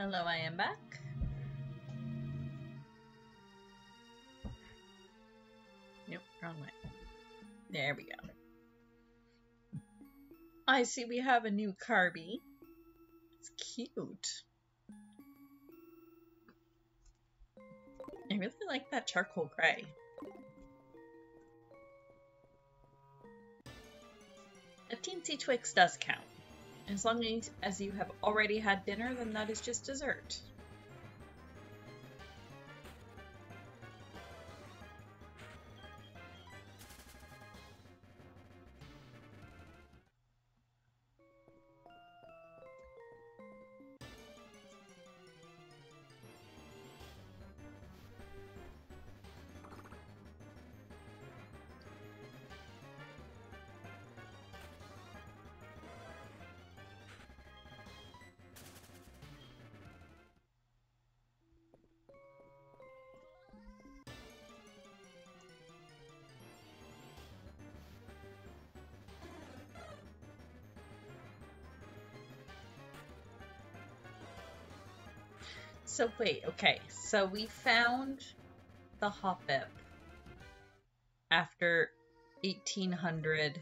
Hello, I am back. Nope, wrong way. There we go. I see we have a new Carby. It's cute. I really like that charcoal gray. A teensy Twix does count. As long as you have already had dinner, then that is just dessert. So wait, okay. So we found the Hoppip after 1800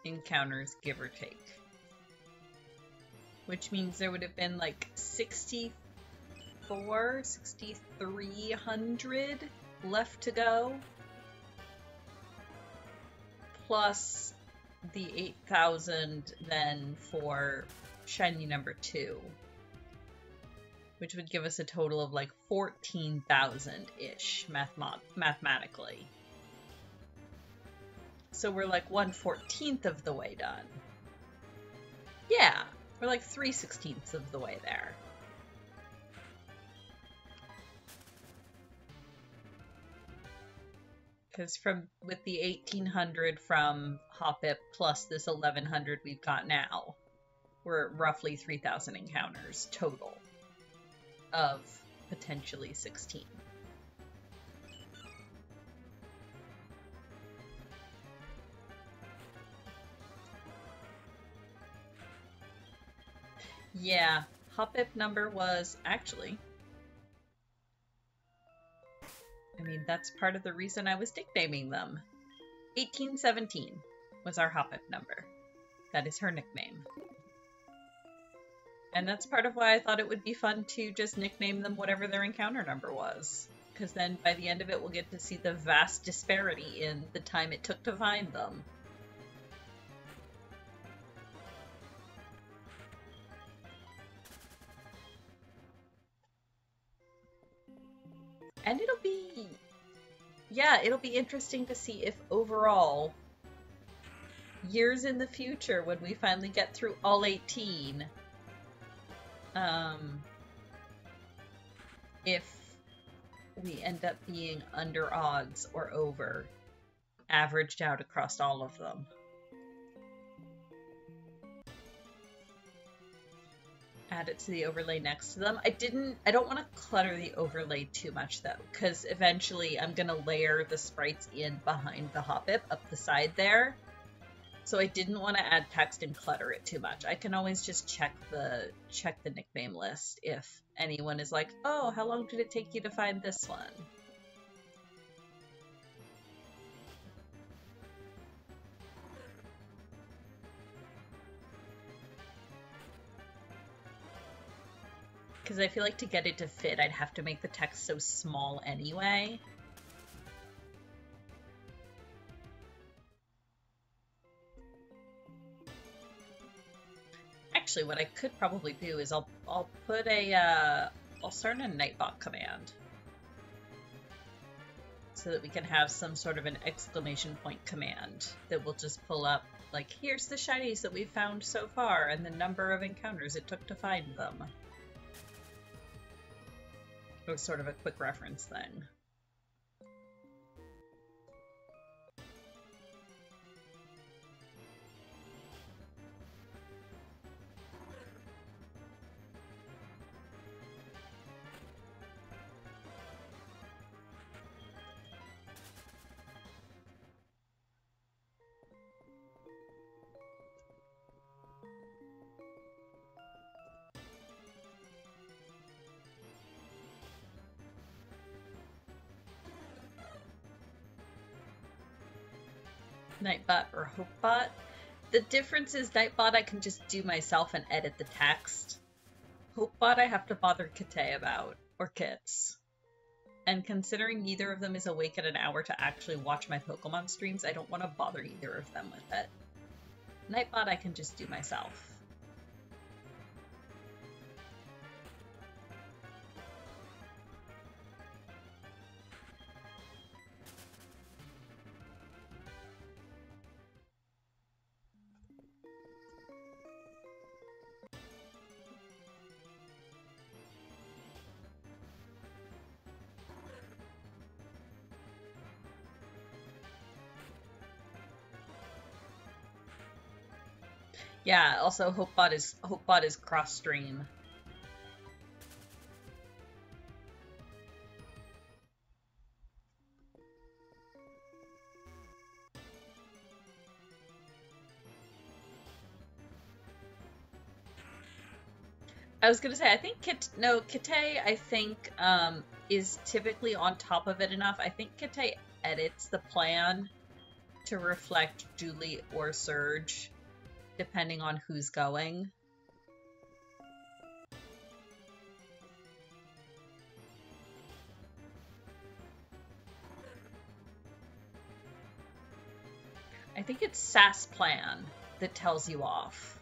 encounters, give or take. Which means there would have been like 6,300 left to go. Plus the 8,000 then for shiny number 2. Which would give us a total of like 14,000-ish mathematically. So we're like 1/14 of the way done. Yeah, we're like 3/16 of the way there. Because with the 1,800 from Hoppip plus this 1,100 we've got now, we're at roughly 3,000 encounters total of potentially 16. Yeah, Hoppip number was actually... I mean, that's part of the reason I was nicknaming them. 1817 was our Hoppip number. That is her nickname. And that's part of why I thought it would be fun to just nickname them whatever their encounter number was. Because then by the end of it, we'll get to see the vast disparity in the time it took to find them. And it'll be... yeah, it'll be interesting to see if overall, years in the future, when we finally get through all 18, if we end up being under odds or over, averaged out across all of them. Add it to the overlay next to them. I don't want to clutter the overlay too much though, because eventually I'm gonna layer the sprites in behind the Hoppip up the side there. So I didn't want to add text and clutter it too much. I can always just check the nickname list if anyone is like, oh, how long did it take you to find this one? Because I feel like to get it to fit, I'd have to make the text so small anyway. Actually, what I could probably do is I'll put a I'll start a Nightbot command so that we can have some sort of an exclamation point command that will just pull up like, here's the shinies that we've found so far and the number of encounters it took to find them. It was sort of a quick reference thing. Nightbot or Hopebot. The difference is Nightbot I can just do myself and edit the text. Hopebot I have to bother Kite about, or Kits. And considering neither of them is awake at an hour to actually watch my Pokemon streams, I don't want to bother either of them with it. Nightbot I can just do myself. Yeah, also Hopebot is cross-stream. I was gonna say, I think Kite, I think, is typically on top of it enough. I think Kite edits the plan to reflect Julie or Surge, depending on who's going. I think it's SAS plan that tells you off.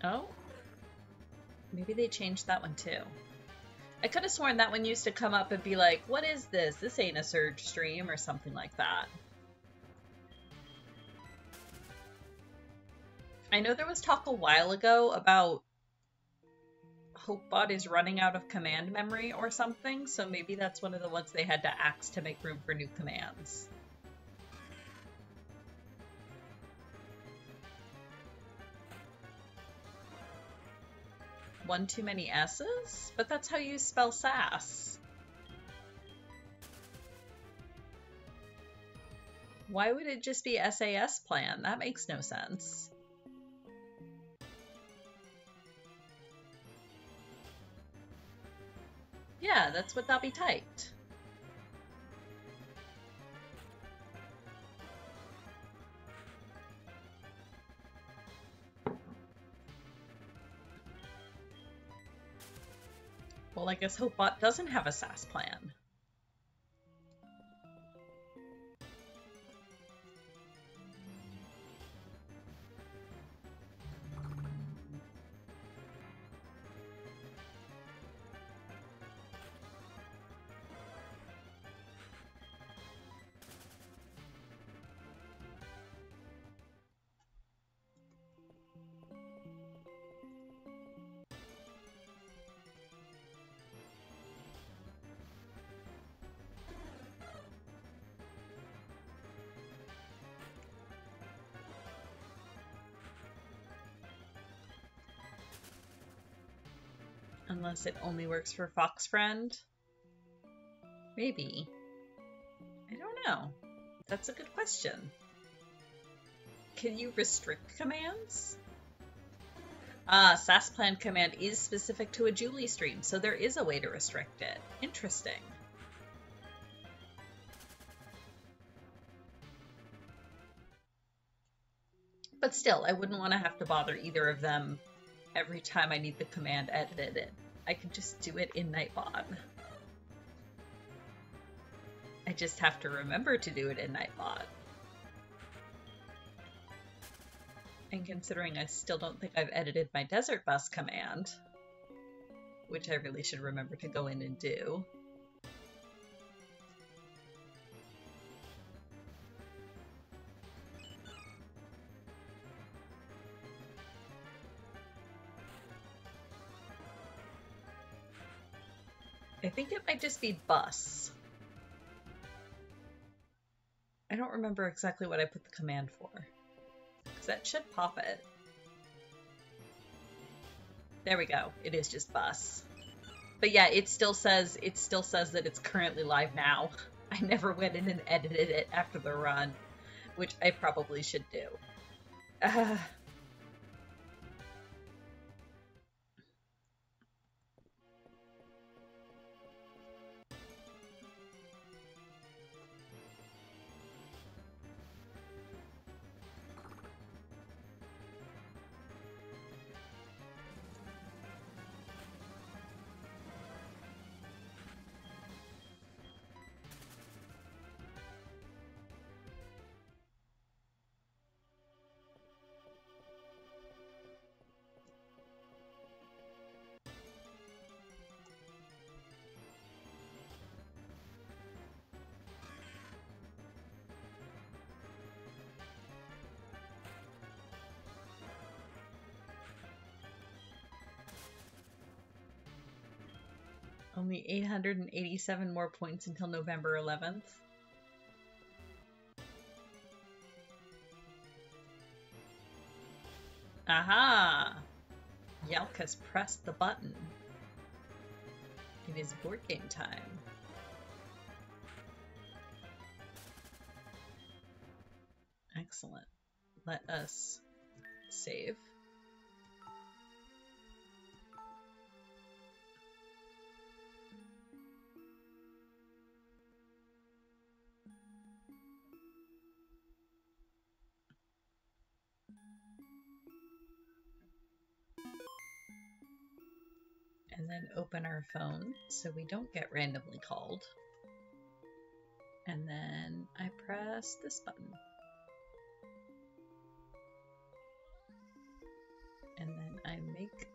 Oh, maybe they changed that one too. I could have sworn that one used to come up and be like, what is this? This ain't a Surge stream or something like that. I know there was talk a while ago about Hopebot is running out of command memory or something, so maybe that's one of the ones they had to axe to make room for new commands. One too many S's? But that's how you spell SAS. Why would it just be SAS plan? That makes no sense. Yeah, that's what that'll be typed. Well, I guess Hopebot doesn't have a SAS plan. Unless it only works for Fox Friend? Maybe. I don't know. That's a good question. Can you restrict commands? SAS plan command is specific to a Julie stream, so there is a way to restrict it. Interesting. But still, I wouldn't want to have to bother either of them every time I need the command edited. I could just do it in Nightbot. I just have to remember to do it in Nightbot. And considering I still don't think I've edited my Desert Bus command, which I really should remember to go in and do. I think it might just be bus. I don't remember exactly what I put the command for, because that should pop it. There we go. It is just bus. But yeah, it still says that it's currently live now. I never went in and edited it after the run, which I probably should do. Only 887 more points until November 11th. Aha! Yelk has pressed the button. It is board game time. Excellent. Let us save. And then open our phone so we don't get randomly called. And then I press this button. And then I make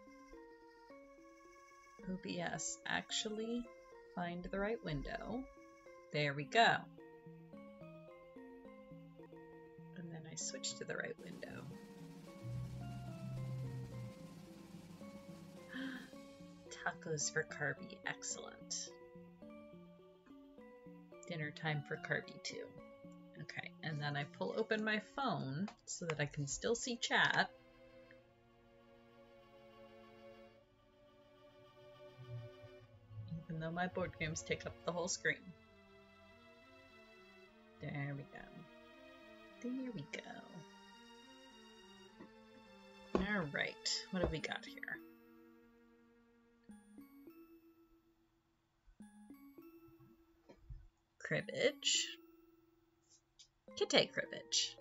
OBS actually find the right window. There we go. And then I switch to the right window. Tacos for Carby, excellent. Dinner time for Carby too. Okay, and then I pull open my phone so that I can still see chat. Even though my board games take up the whole screen. There we go. There we go. Alright, what have we got here? Cribbage. Kite cribbage.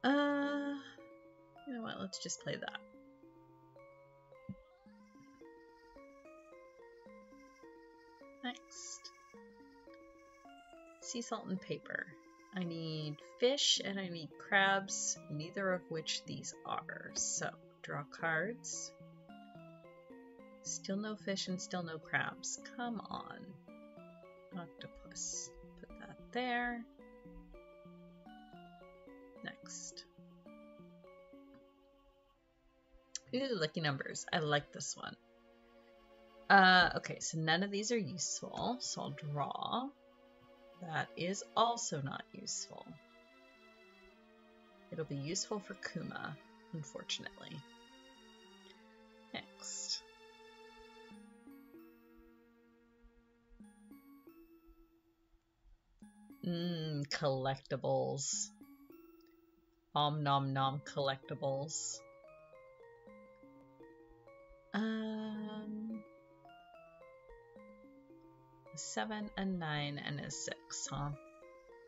You know what, let's just play that. Next. Sea salt and paper. I need fish and I need crabs, neither of which these are. So, draw cards. Still no fish and still no crabs. Come on. Octopus. Put that there. Next. Ooh, lucky numbers. I like this one. Okay, so none of these are useful, so I'll draw. That is also not useful. It'll be useful for Kuma, unfortunately. Next. Collectibles. Om nom nom collectibles. 7, a 9, and a 6, huh?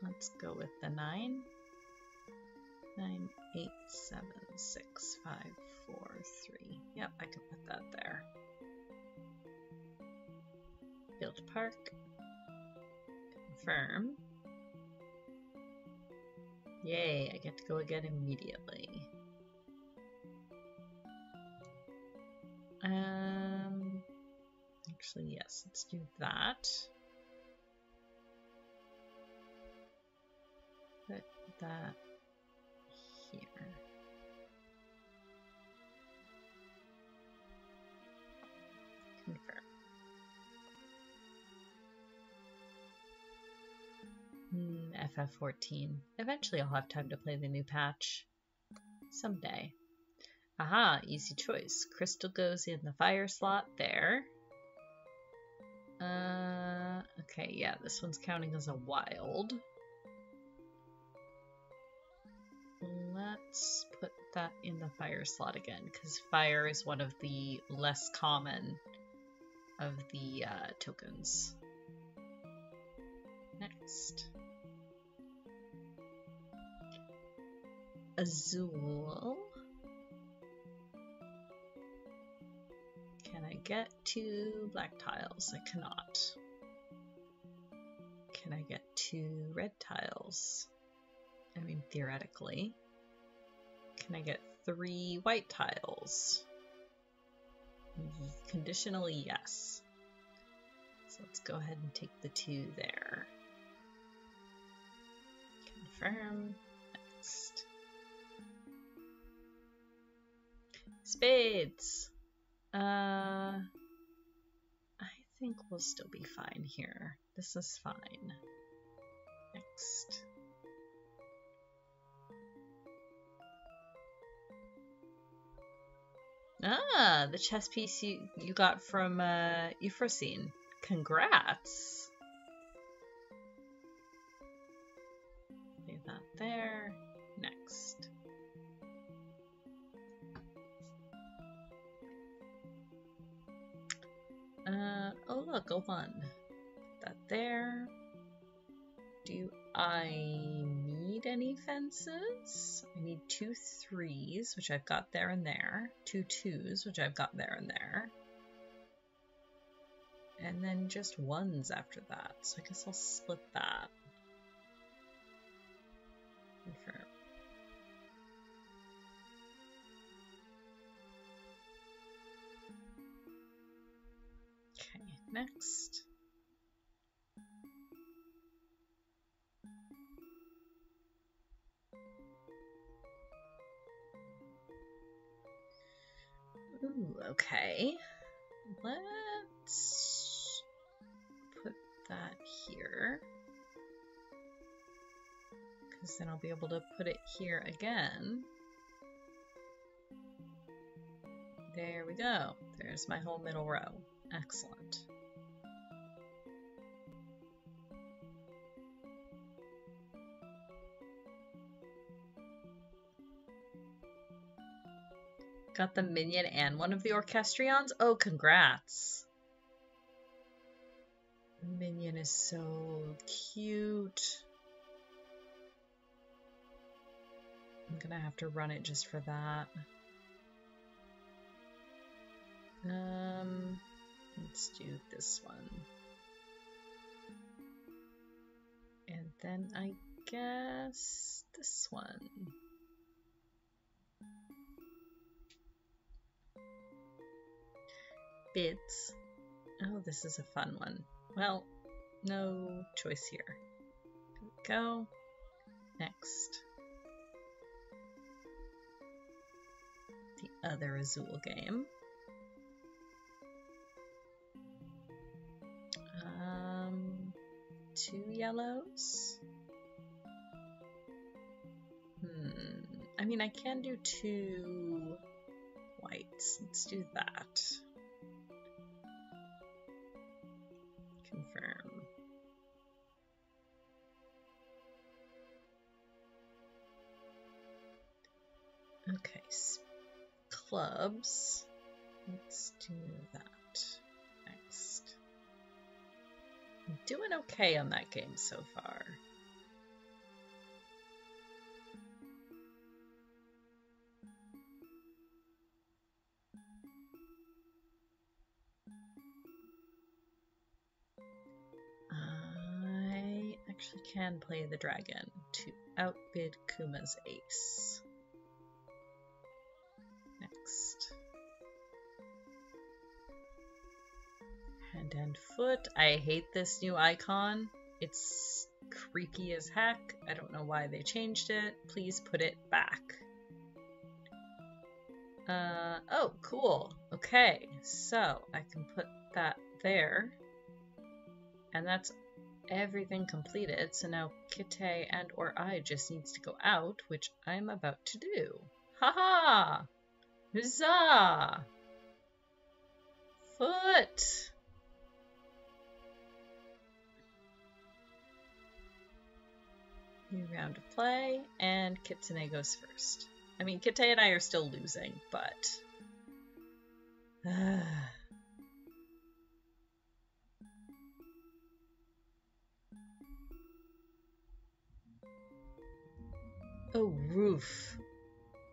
Let's go with the 9. 9, 8, 7, 6, 5, 4, 3. Yep, I can put that there. Build park. Confirm. Yay, I get to go again immediately. Actually, yes, let's do that. Put that here. Confirm. FF14. Eventually I'll have time to play the new patch. Someday. Aha, easy choice. Crystal goes in the fire slot there. Okay, yeah, this one's counting as a wild. Let's put that in the fire slot again, because fire is one of the less common of the tokens. Next. Azul. Can I get 2 black tiles? I cannot. Can I get 2 red tiles? I mean, theoretically. Can I get 3 white tiles? Conditionally, yes. So let's go ahead and take the 2 there. Confirm. Next. Spades! I think we'll still be fine here. This is fine. Next. Ah, the chess piece you got from Euphrosyne. Congrats. Leave that there. Next. Oh look, a 1. Put that there. Do I need any fences? I need 2 3s, which I've got there and there. 2 2s, which I've got there and there. And then just 1s after that. So I guess I'll split that. Confirm. Okay, next. Ooh, okay. Let's put that here. Because then I'll be able to put it here again. There we go. There's my whole middle row. Excellent. Got the minion and one of the orchestrions? Oh, congrats. Minion is so cute. I'm gonna have to run it just for that. Let's do this one. And then I guess this one. Bids. Oh, this is a fun one. Well, no choice here. There we go. Next. The other Azul game. 2 yellows. I mean, I can do 2 whites. Let's do that. Confirm. Okay, clubs. Let's do that next. I'm doing okay on that game so far. I actually can play the dragon to outbid Kuma's ace. Next. Hand and foot. I hate this new icon. It's creepy as heck. I don't know why they changed it. Please put it back. Oh, cool. Okay, so I can put that there. And that's everything completed. So now Kite and or I just needs to go out, which I'm about to do. Haha! Huzzah! Foot! New round of play, and Kitsune goes first. I mean, Kite and I are still losing, but... Oh, roof.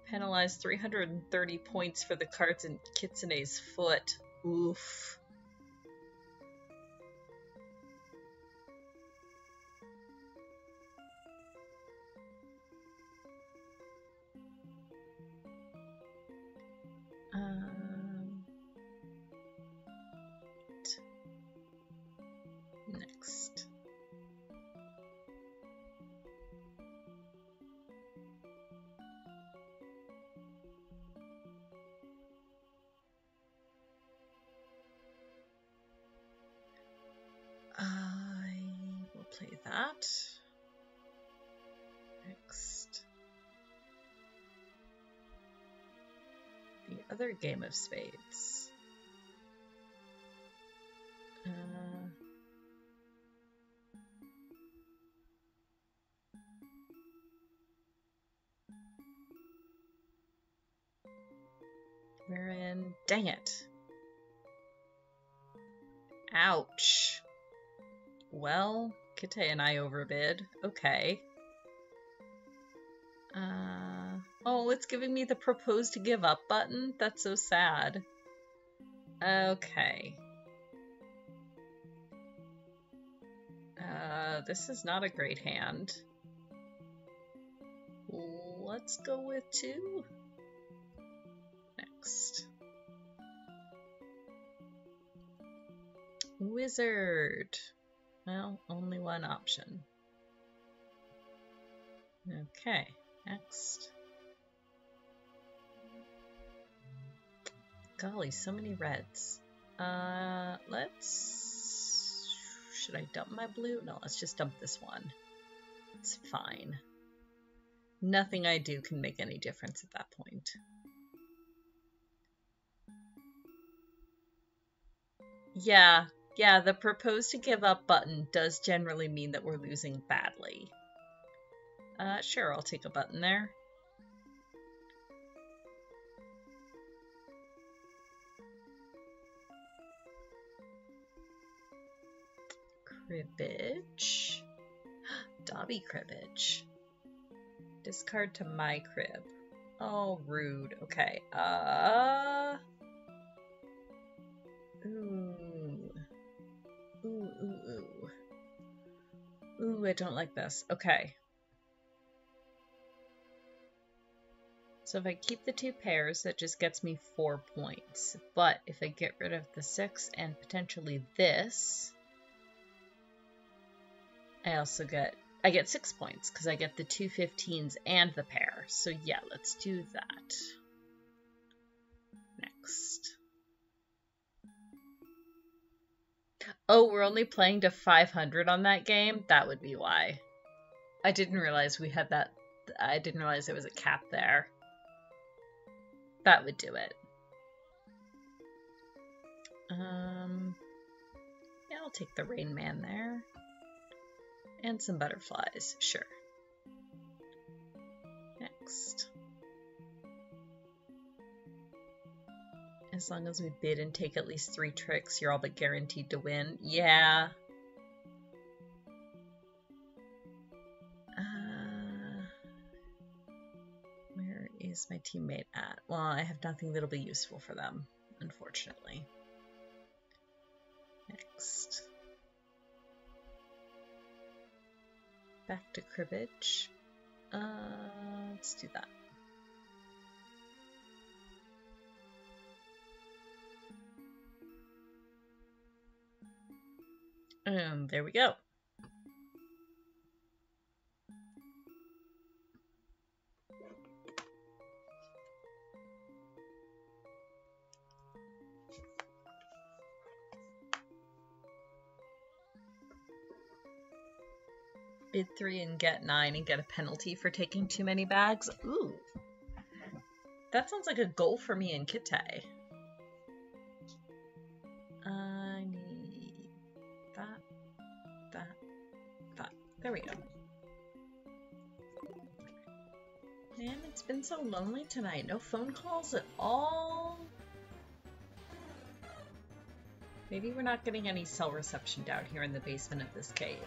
Penalized 330 points for the cards in Kitsune's foot. Oof. Next. I will play that. Next. The other game of spades. We're in. Dang it. Ouch. Well, Kite and I overbid. Okay. Oh, it's giving me the propose to give up button? That's so sad. Okay. This is not a great hand. Let's go with 2. Next. Wizard. Well, only one option. Okay, next. Golly, so many reds. Should I dump my blue? No, let's just dump this one. It's fine. Nothing I do can make any difference at that point. Yeah, the propose to give up button does generally mean that we're losing badly. Sure, I'll take a button there. Cribbage. Dobby cribbage. Discard to my crib. Oh, rude. Okay. Ooh, I don't like this. Okay. So if I keep the 2 pairs, that just gets me 4 points. But if I get rid of the 6 and potentially this, I get 6 points because I get the 2 15s and the pair. So yeah, let's do that. Next. Oh, we're only playing to 500 on that game? That would be why. I didn't realize we had that. I didn't realize there was a cap there. That would do it. Yeah, I'll take the Rain Man there. And some butterflies, sure. Next. As long as we bid and take at least 3 tricks, you're all but guaranteed to win. Yeah. Where is my teammate at? Well, I have nothing that'll be useful for them, unfortunately. Next. Back to cribbage. Let's do that. And there we go. Bid 3 and get 9 and get a penalty for taking too many bags. Ooh. That sounds like a goal for me and Kite. I need that. There we go. Man, it's been so lonely tonight. No phone calls at all. Maybe we're not getting any cell reception down here in the basement of this cave.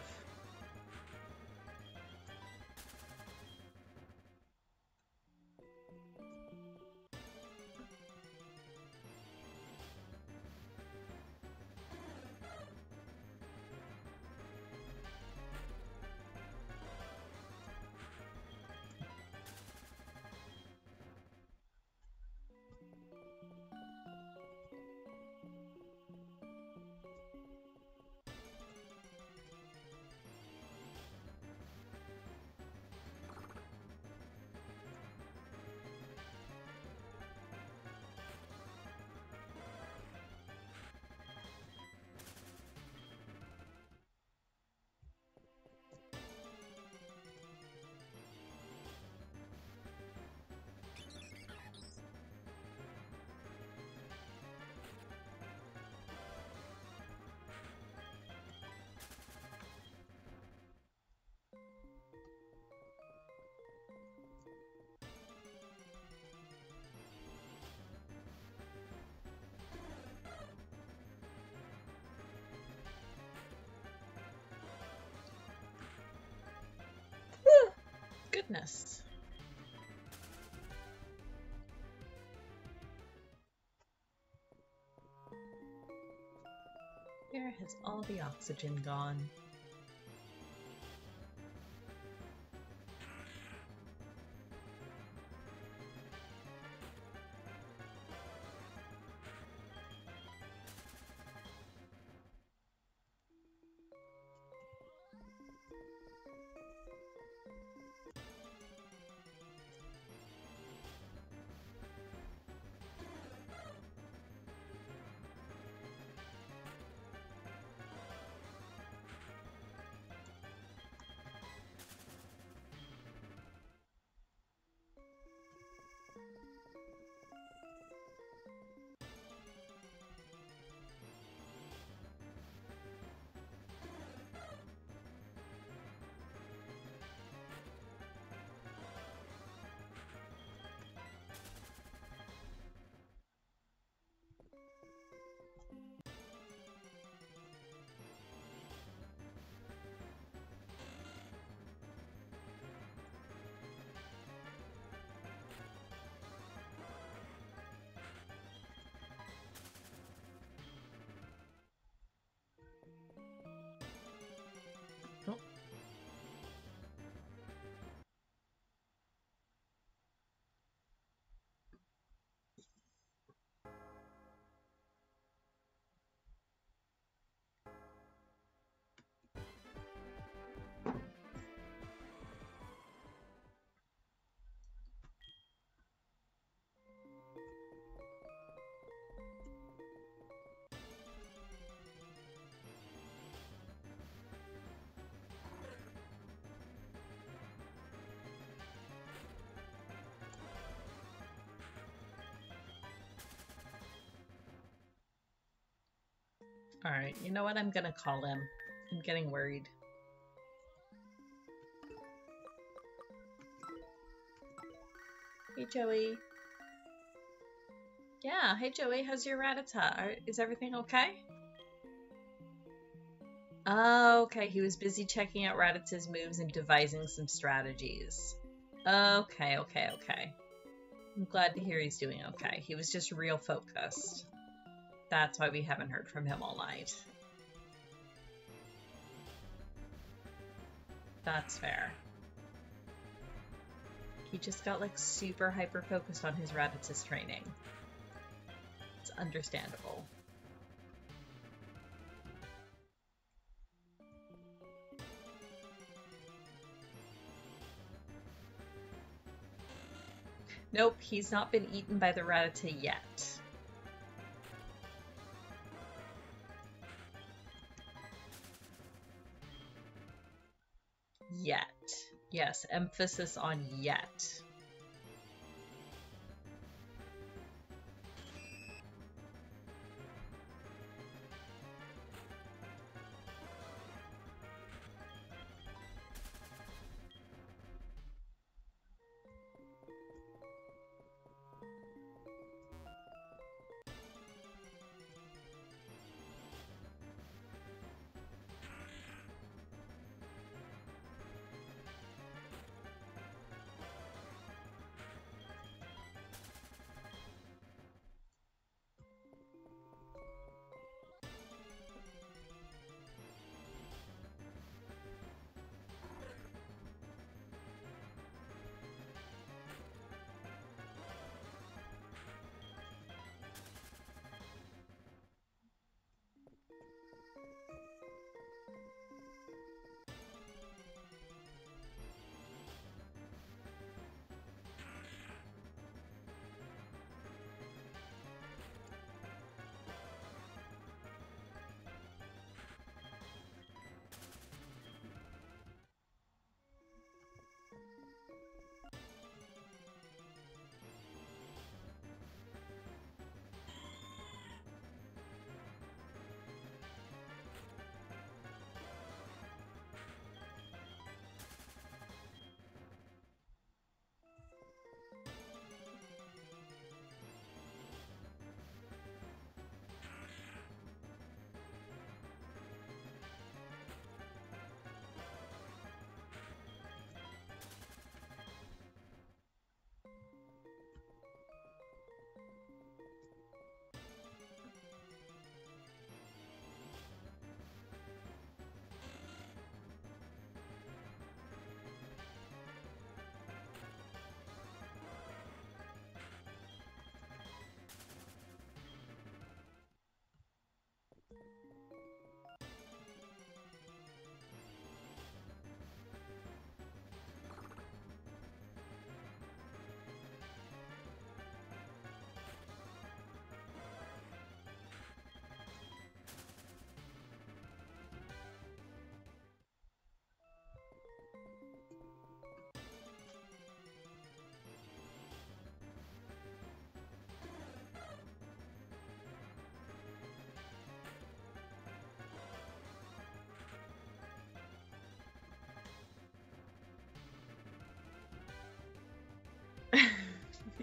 goodness. Where has all the oxygen gone? Oh. Alright, you know what? I'm gonna call him. I'm getting worried. Hey, Joey. Yeah, hey, Joey. How's your Rattata? Is everything okay? Oh, okay. He was busy checking out Rattata's moves and devising some strategies. Okay, okay, okay. I'm glad to hear he's doing okay. He was just real focused. That's why we haven't heard from him all night. That's fair. He just got like super hyper focused on his Rattata's training. It's understandable. Nope, he's not been eaten by the Rattata yet. Yet. Yes, emphasis on yet.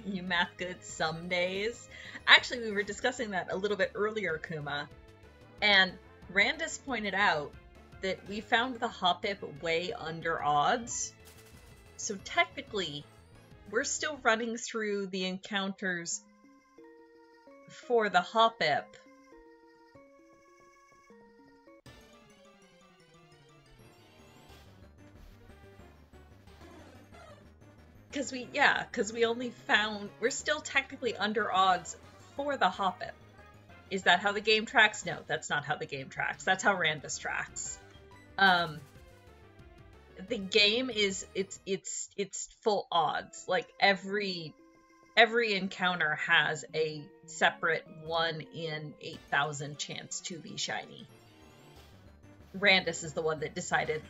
You math good some days. Actually, we were discussing that a little bit earlier, Kuma, and Randus pointed out that we found the Hoppip way under odds. So technically, we're still running through the encounters for the Hoppip. Because we only found, we're still technically under odds for the Hoppip. Is that how the game tracks? No, that's not how the game tracks. That's how Randus tracks. The game is, it's full odds. Like every encounter has a separate 1 in 8,000 chance to be shiny. Randus is the one that decided,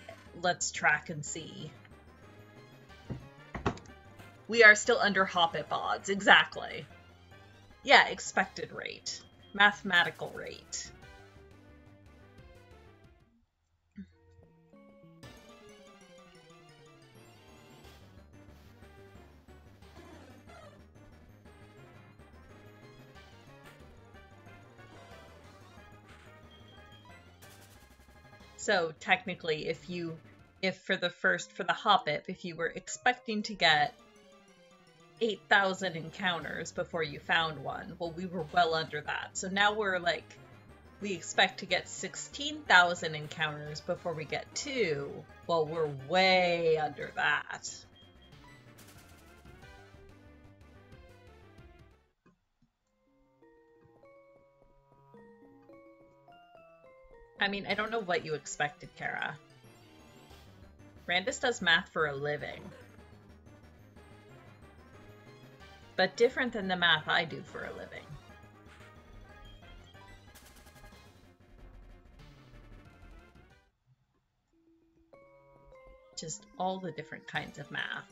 let's track and see. We are still under Hoppip odds, exactly. Yeah, expected rate. Mathematical rate. So technically, if for the Hoppip, if you were expecting to get 8,000 encounters before you found one, well, we were well under that. So now we're like, we expect to get 16,000 encounters before we get 2. Well, we're way under that. I mean, I don't know what you expected, Kara. Randus does math for a living. But different than the math I do for a living. Just all the different kinds of math.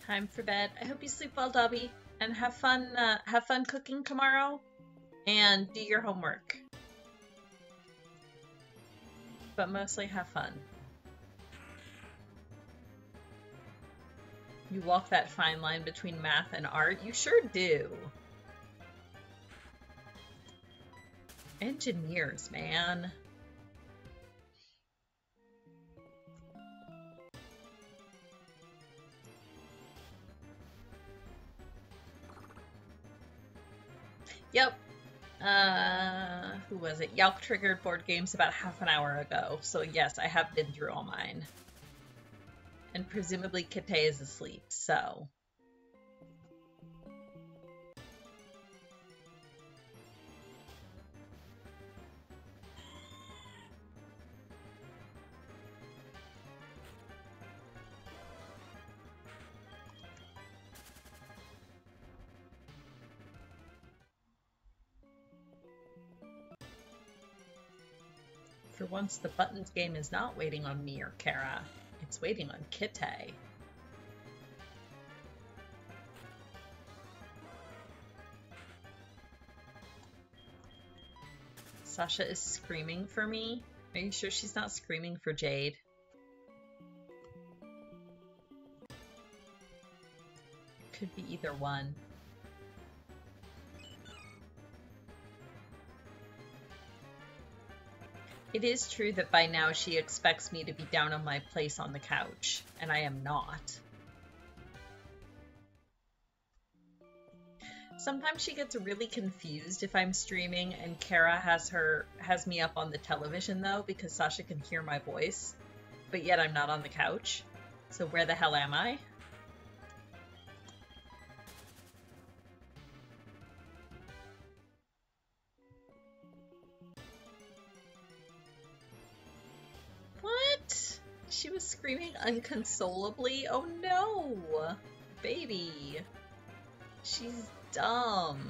Time for bed. I hope you sleep well, Dobby, and have fun cooking tomorrow, and do your homework. But mostly have fun. You walk that fine line between math and art? You sure do. Engineers, man. Yep. Who was it? Yelp triggered board games about half an hour ago. So yes, I have been through all mine. And presumably Kite is asleep, so. For once, the buttons game is not waiting on me or Kara. It's waiting on Kite. Sasha is screaming for me. Are you sure she's not screaming for Jade? Could be either one. It is true that by now she expects me to be down on my place on the couch, and I am not. Sometimes she gets really confused if I'm streaming, and Kara has me up on the television though, because Sasha can hear my voice, but yet I'm not on the couch. So where the hell am I? What? She was screaming unconsolably? Oh no! Baby. She's dumb.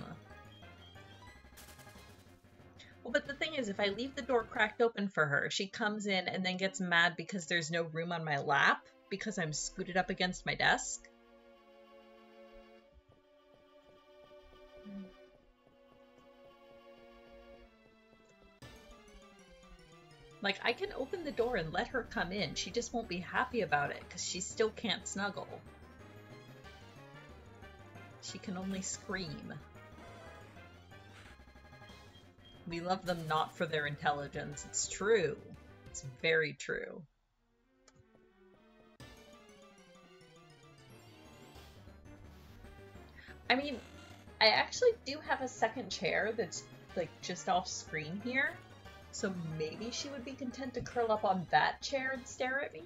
Well, but the thing is, if I leave the door cracked open for her, she comes in and then gets mad because there's no room on my lap because I'm scooted up against my desk. Like, I can open the door and let her come in. She just won't be happy about it because she still can't snuggle. She can only scream. We love them not for their intelligence. It's true. It's very true. I mean, I actually do have a second chair that's like just off screen here. So maybe she would be content to curl up on that chair and stare at me?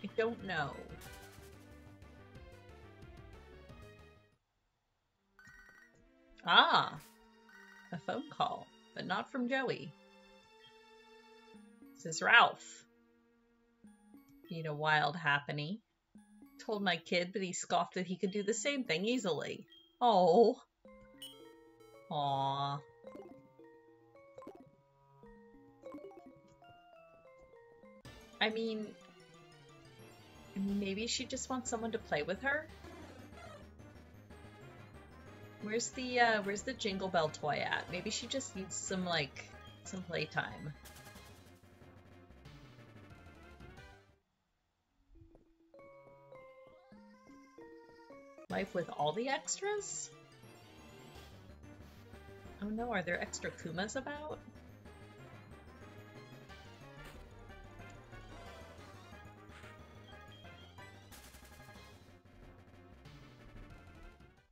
I don't know. Ah, a phone call, but not from Joey. This is Ralph. Being a wild happening. Told my kid, but he scoffed that he could do the same thing easily. Oh. Aww. I mean, maybe she just wants someone to play with her? Where's the Jingle Bell toy at? Maybe she just needs some playtime. Life with all the extras? Oh no, are there extra Kumas about?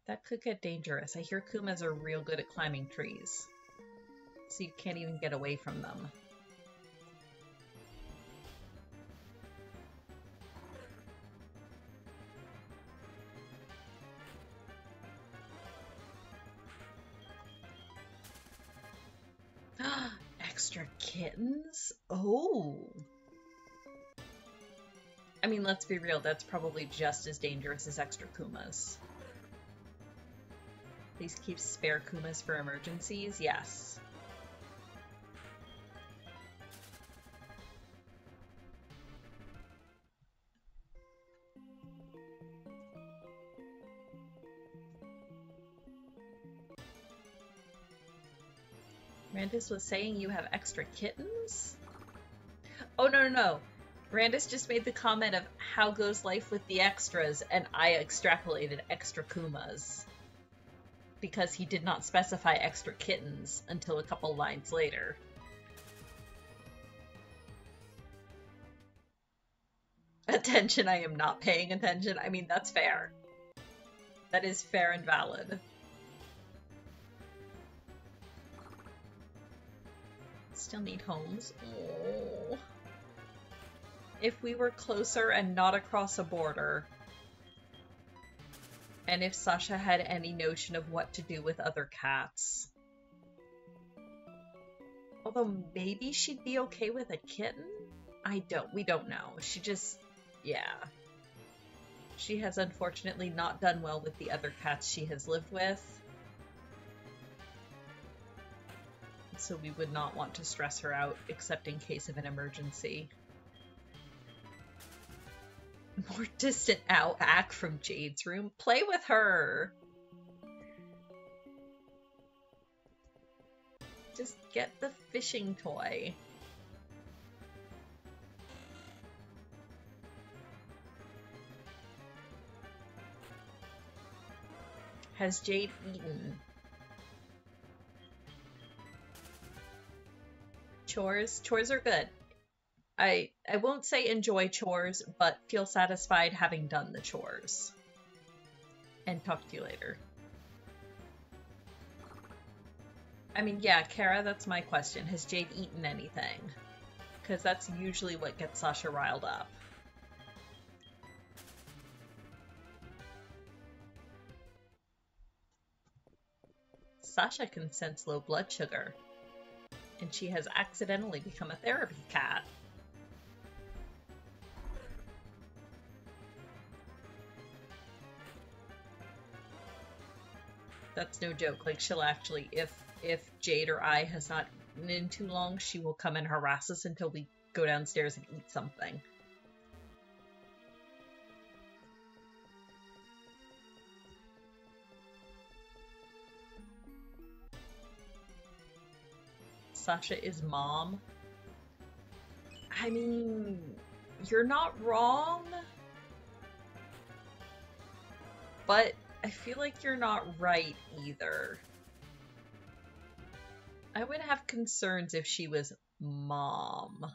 That could get dangerous. I hear Kumas are real good at climbing trees. So you can't even get away from them. Extra kittens? Oh! I mean, let's be real, that's probably just as dangerous as extra Kumas. Please keep spare Kumas for emergencies? Yes. Randus was saying you have extra kittens? Oh, no. Randus just made the comment of how goes life with the extras, and I extrapolated extra Kumas. Because he did not specify extra kittens until a couple lines later. Attention, I am not paying attention. I mean, that's fair. That is fair and valid. Still need homes. Oh. If we were closer and not across a border, and if Sasha had any notion of what to do with other cats. Although maybe she'd be okay with a kitten? We don't know. She just, yeah. She has unfortunately not done well with the other cats she has lived with. So we would not want to stress her out, except in case of an emergency. More distant act from Jade's room. Play with her! Just get the fishing toy. Has Jade eaten? Chores? Chores are good. I won't say enjoy chores, but feel satisfied having done the chores. And talk to you later. I mean, yeah, Kara, that's my question. Has Jade eaten anything? Because that's usually what gets Sasha riled up. Sasha can sense low blood sugar, and she has accidentally become a therapy cat. That's no joke. Like, she'll actually, if Jade or I has not eaten in too long, she will come and harass us until we go downstairs and eat something. Sasha is mom. I mean, you're not wrong, but I feel like you're not right either. I would have concerns if she was mom.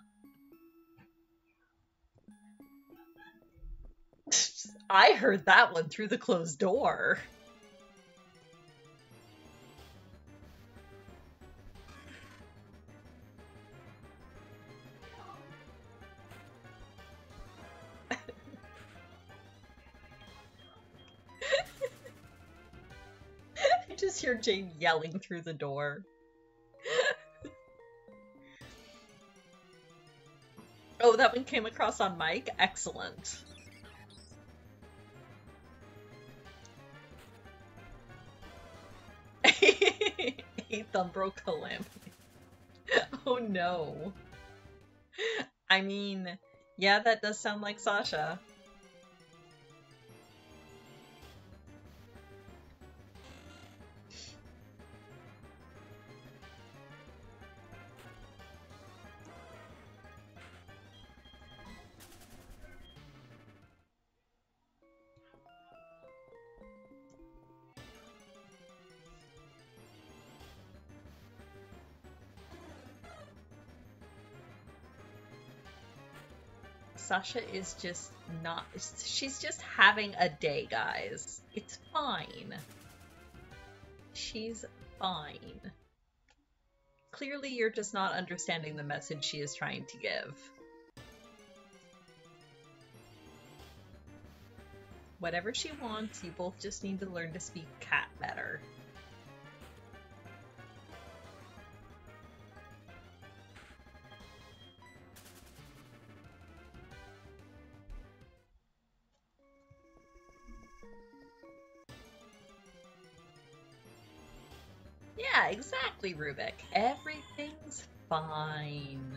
I heard that one through the closed door. I just hear Jane yelling through the door. Oh, that one came across on mic? Excellent. A Thumbro calamity. Oh no. I mean, yeah, that does sound like Sasha. Sasha is just not... She's just having a day, guys. It's fine. She's fine. Clearly, you're just not understanding the message she is trying to give. Whatever she wants, you both just need to learn to speak cat better. Yeah, exactly, Rubik. Everything's fine.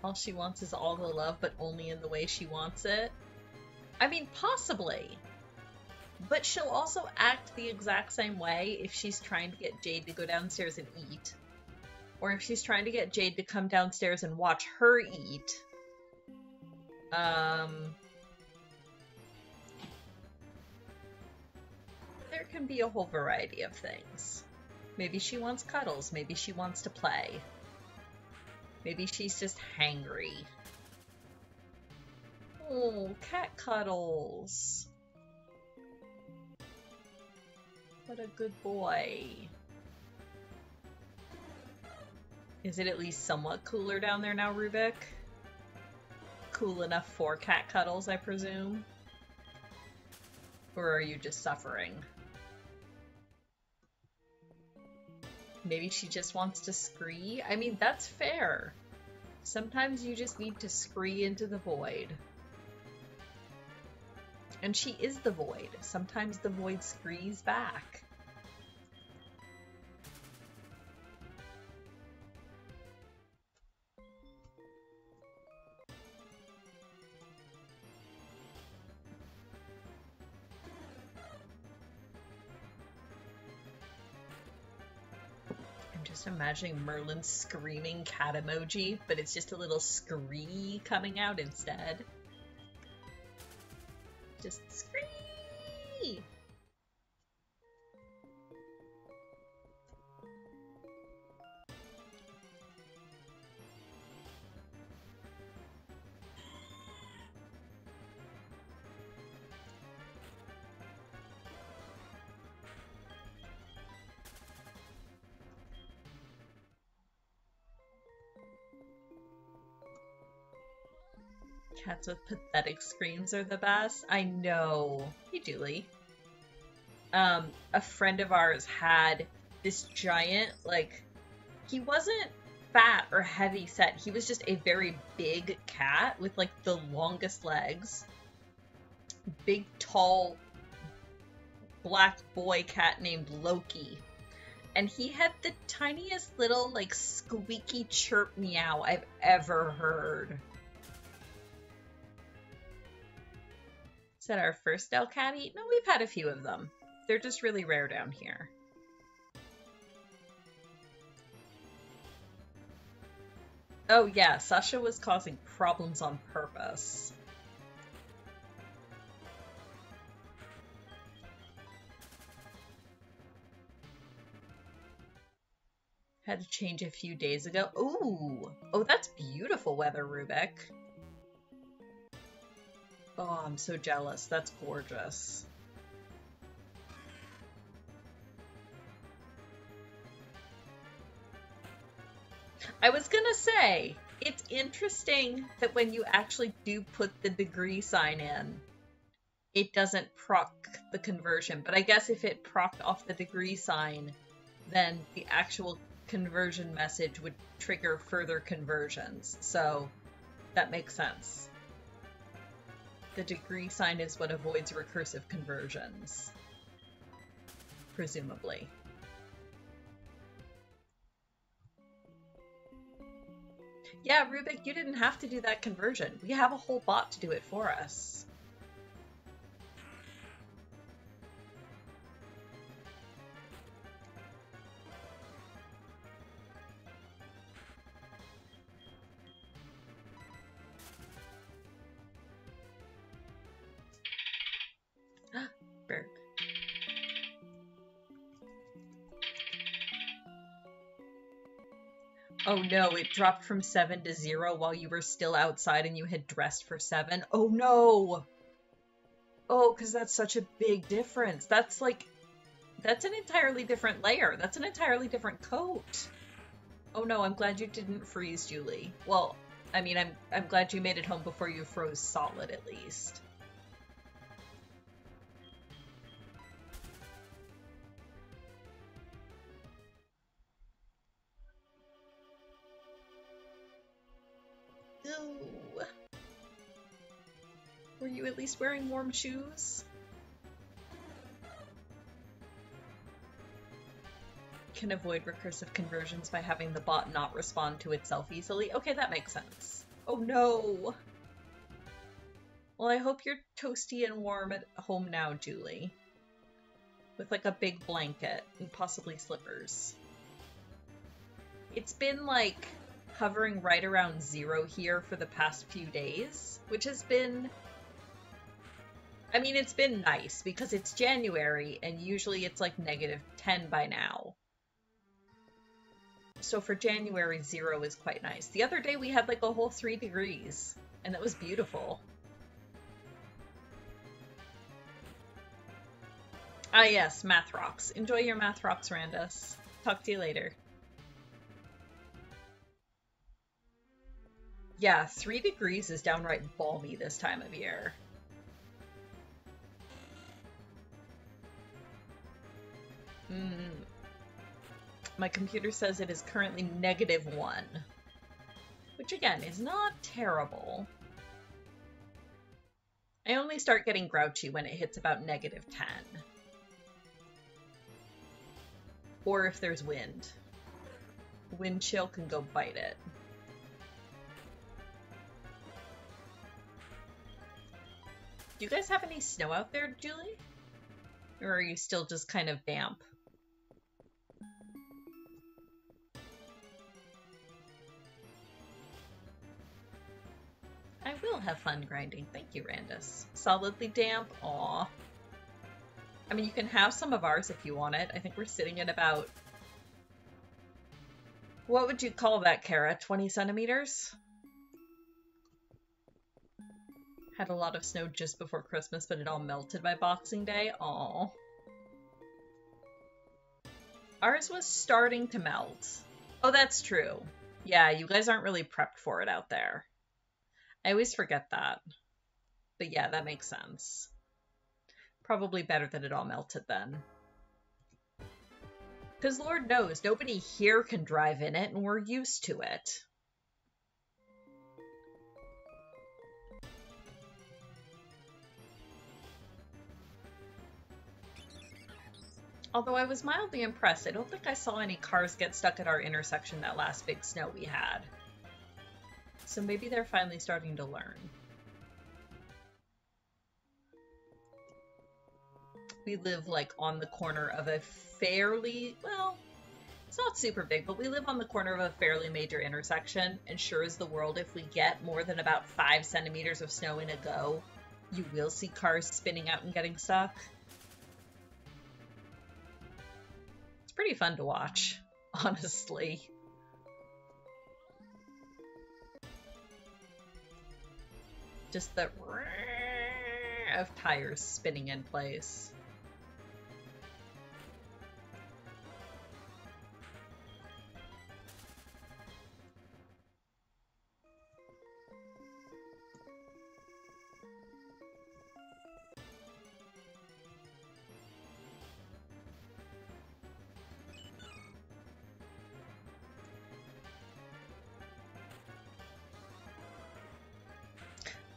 All she wants is all the love, but only in the way she wants it. I mean, possibly. But she'll also act the exact same way if she's trying to get Jade to go downstairs and eat. Or if she's trying to get Jade to come downstairs and watch her eat. There can be a whole variety of things. Maybe she wants cuddles. Maybe she wants to play. Maybe she's just hangry. Oh, cat cuddles. What a good boy. Is it at least somewhat cooler down there now, Rubik? Cool enough for cat cuddles, I presume? Or are you just suffering? Maybe she just wants to scree? I mean, that's fair. Sometimes you just need to scree into the void. And she is the void. Sometimes the void screes back. just imagining Merlin's screaming cat emoji, but it's just a little scree coming out instead. Just scree! Cats with pathetic screams are the best. I know. Hey, Julie. A friend of ours had this giant, like, he wasn't fat or heavy set. He was just a very big cat with, like, the longest legs. Big, tall, black boy cat named Loki. And he had the tiniest little, like, squeaky chirp meow I've ever heard. Is that our first Delcatty? No, we've had a few of them. They're just really rare down here. Oh yeah, Sasha was causing problems on purpose. Had to change a few days ago. Ooh! Oh, that's beautiful weather, Rubik. Oh, I'm so jealous. That's gorgeous. I was gonna say, it's interesting that when you actually do put the degree sign in, it doesn't proc the conversion. But I guess if it procced off the degree sign, then the actual conversion message would trigger further conversions. So that makes sense. The degree sign is what avoids recursive conversions. Presumably. Yeah, Rubik, you didn't have to do that conversion. We have a whole bot to do it for us. Berg. Oh no, it dropped from 7 to 0 while you were still outside and you had dressed for 7. Oh no! Oh, because that's such a big difference. That's like, that's an entirely different layer. That's an entirely different coat. Oh no, I'm glad you didn't freeze, Julie. Well, I mean, I'm glad you made it home before you froze solid, at least. Ooh. Were you at least wearing warm shoes? Can avoid recursive conversions by having the bot not respond to itself easily. Okay, that makes sense. Oh no! Well, I hope you're toasty and warm at home now, Julie. With like a big blanket and possibly slippers. It's been like hovering right around 0 here for the past few days, which has been... I mean, it's been nice because it's January and usually it's like -10 by now. So for January, 0 is quite nice. The other day we had like a whole 3 degrees and that was beautiful. Ah yes, math rocks. Enjoy your math rocks, Randus. Talk to you later. Yeah, 3 degrees is downright balmy this time of year. My computer says it is currently -1. Which again, is not terrible. I only start getting grouchy when it hits about -10. Or if there's wind. Wind chill can go bite it. Do you guys have any snow out there, Julie? Or are you still just kind of damp? I will have fun grinding. Thank you, Randus. Solidly damp? Aw. I mean, you can have some of ours if you want it. I think we're sitting at about... What would you call that, Kara? 20 centimeters? Had a lot of snow just before Christmas, but it all melted by Boxing Day. Aw. Ours was starting to melt. Oh, that's true. Yeah, you guys aren't really prepped for it out there. I always forget that. But yeah, that makes sense. Probably better that it all melted then. Because Lord knows, nobody here can drive in it, and we're used to it. Although I was mildly impressed. I don't think I saw any cars get stuck at our intersection that last big snow we had. So maybe they're finally starting to learn. We live like on the corner of a fairly, well, it's not super big, but we live on the corner of a fairly major intersection, and sure as the world, if we get more than about 5 centimeters of snow in a go, you will see cars spinning out and getting stuck. It's pretty fun to watch, honestly. Just the of tires spinning in place.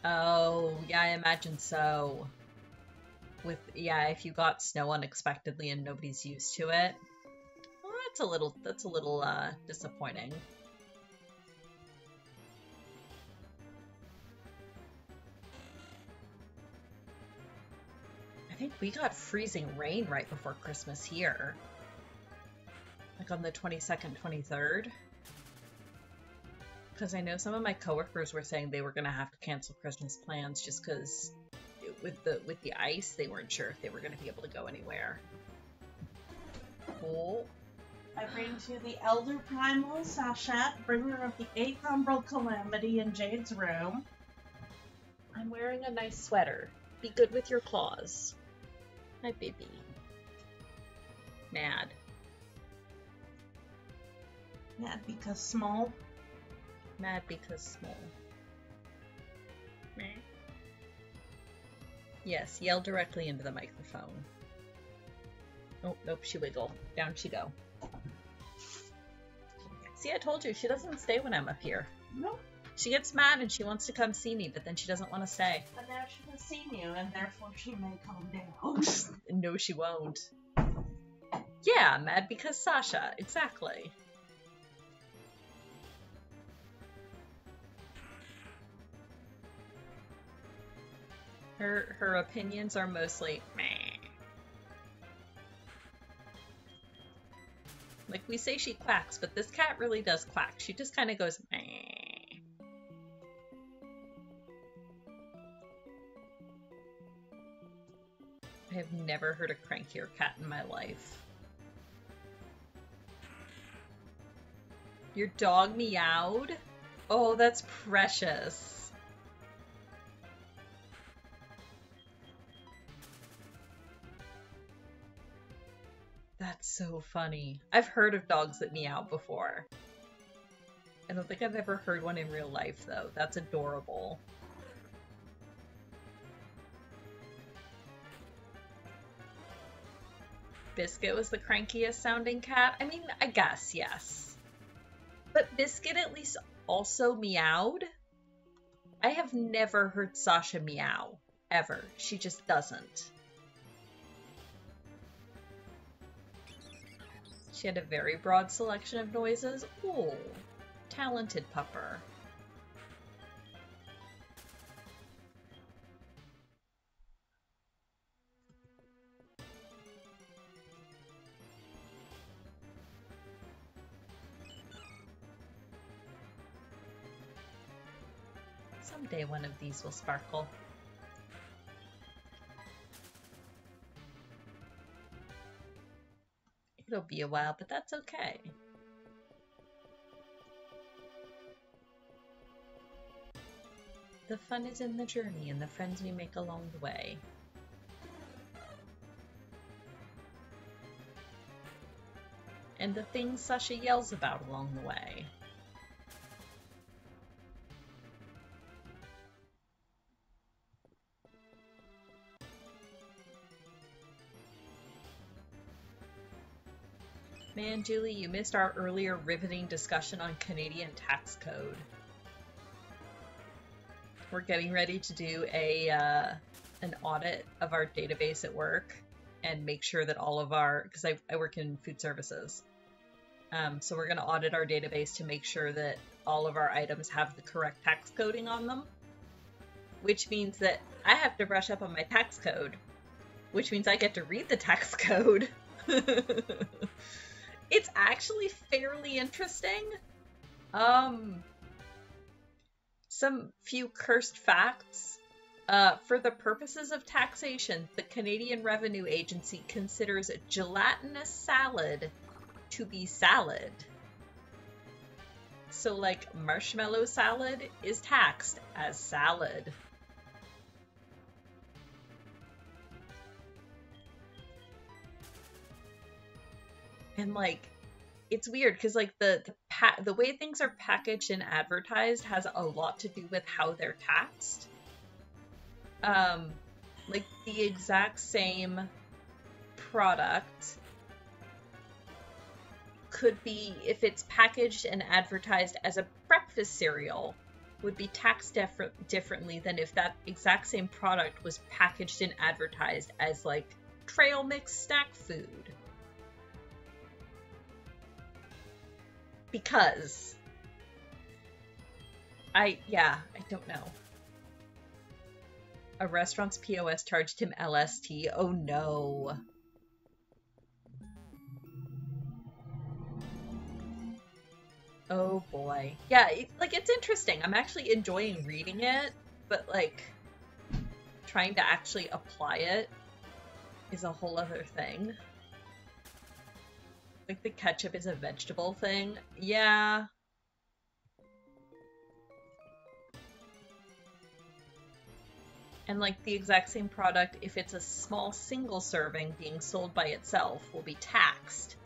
Oh, yeah, I imagine so. Yeah, if you got snow unexpectedly and nobody's used to it. Well, that's a little disappointing. I think we got freezing rain right before Christmas here. Like on the 22nd, 23rd. Because I know some of my coworkers were saying they were going to have to cancel Christmas plans just because with the ice, they weren't sure if they were going to be able to go anywhere. Cool. I bring to the Elder Primal Sashat, bringer of the 8th Umbral Calamity in Jade's room. I'm wearing a nice sweater. Be good with your claws. Hi, baby. Mad. Mad because small. Mad because small. Meh. Yes, yell directly into the microphone. Oh, nope, she wiggled. Down she go. See, I told you, she doesn't stay when I'm up here. Nope. She gets mad and she wants to come see me, but then she doesn't want to stay. But now she has seen you, and therefore she may calm down. No, she won't. Yeah, mad because Sasha. Exactly. Her opinions are mostly meh. Like, we say she quacks, but this cat really does quack. She just kind of goes meh. I have never heard a crankier cat in my life. Your dog meowed? Oh, that's precious. That's so funny. I've heard of dogs that meow before. I don't think I've ever heard one in real life, though. That's adorable. Biscuit was the crankiest sounding cat? I mean, I guess, yes. But Biscuit at least also meowed? I have never heard Sasha meow. Ever. She just doesn't. She had a very broad selection of noises. Ooh, talented pupper. Someday one of these will sparkle. It'll be a while, but that's okay. The fun is in the journey and the friends we make along the way. And the things Sasha yells about along the way. Man, Julie, you missed our earlier riveting discussion on Canadian tax code. We're getting ready to do an audit of our database at work and make sure that all of our, because I work in food services, so we're going to audit our database to make sure that all of our items have the correct tax coding on them, which means that I have to brush up on my tax code, which means I get to read the tax code. It's actually fairly interesting. Some few cursed facts. For the purposes of taxation, the Canadian Revenue Agency considers gelatinous salad to be salad. So, like, marshmallow salad is taxed as salad. And, like, it's weird because, like, the way things are packaged and advertised has a lot to do with how they're taxed. Like, the exact same product could be, if it's packaged and advertised as a breakfast cereal, would be taxed differently than if that exact same product was packaged and advertised as, like, trail mix snack food. Because I don't know. A restaurant's POS charged him LST. Oh no. Oh boy. Yeah, it's interesting. I'm actually enjoying reading it, but like trying to actually apply it is a whole other thing. Like the ketchup is a vegetable thing. Yeah. And like the exact same product, if it's a small single serving being sold by itself, will be taxed.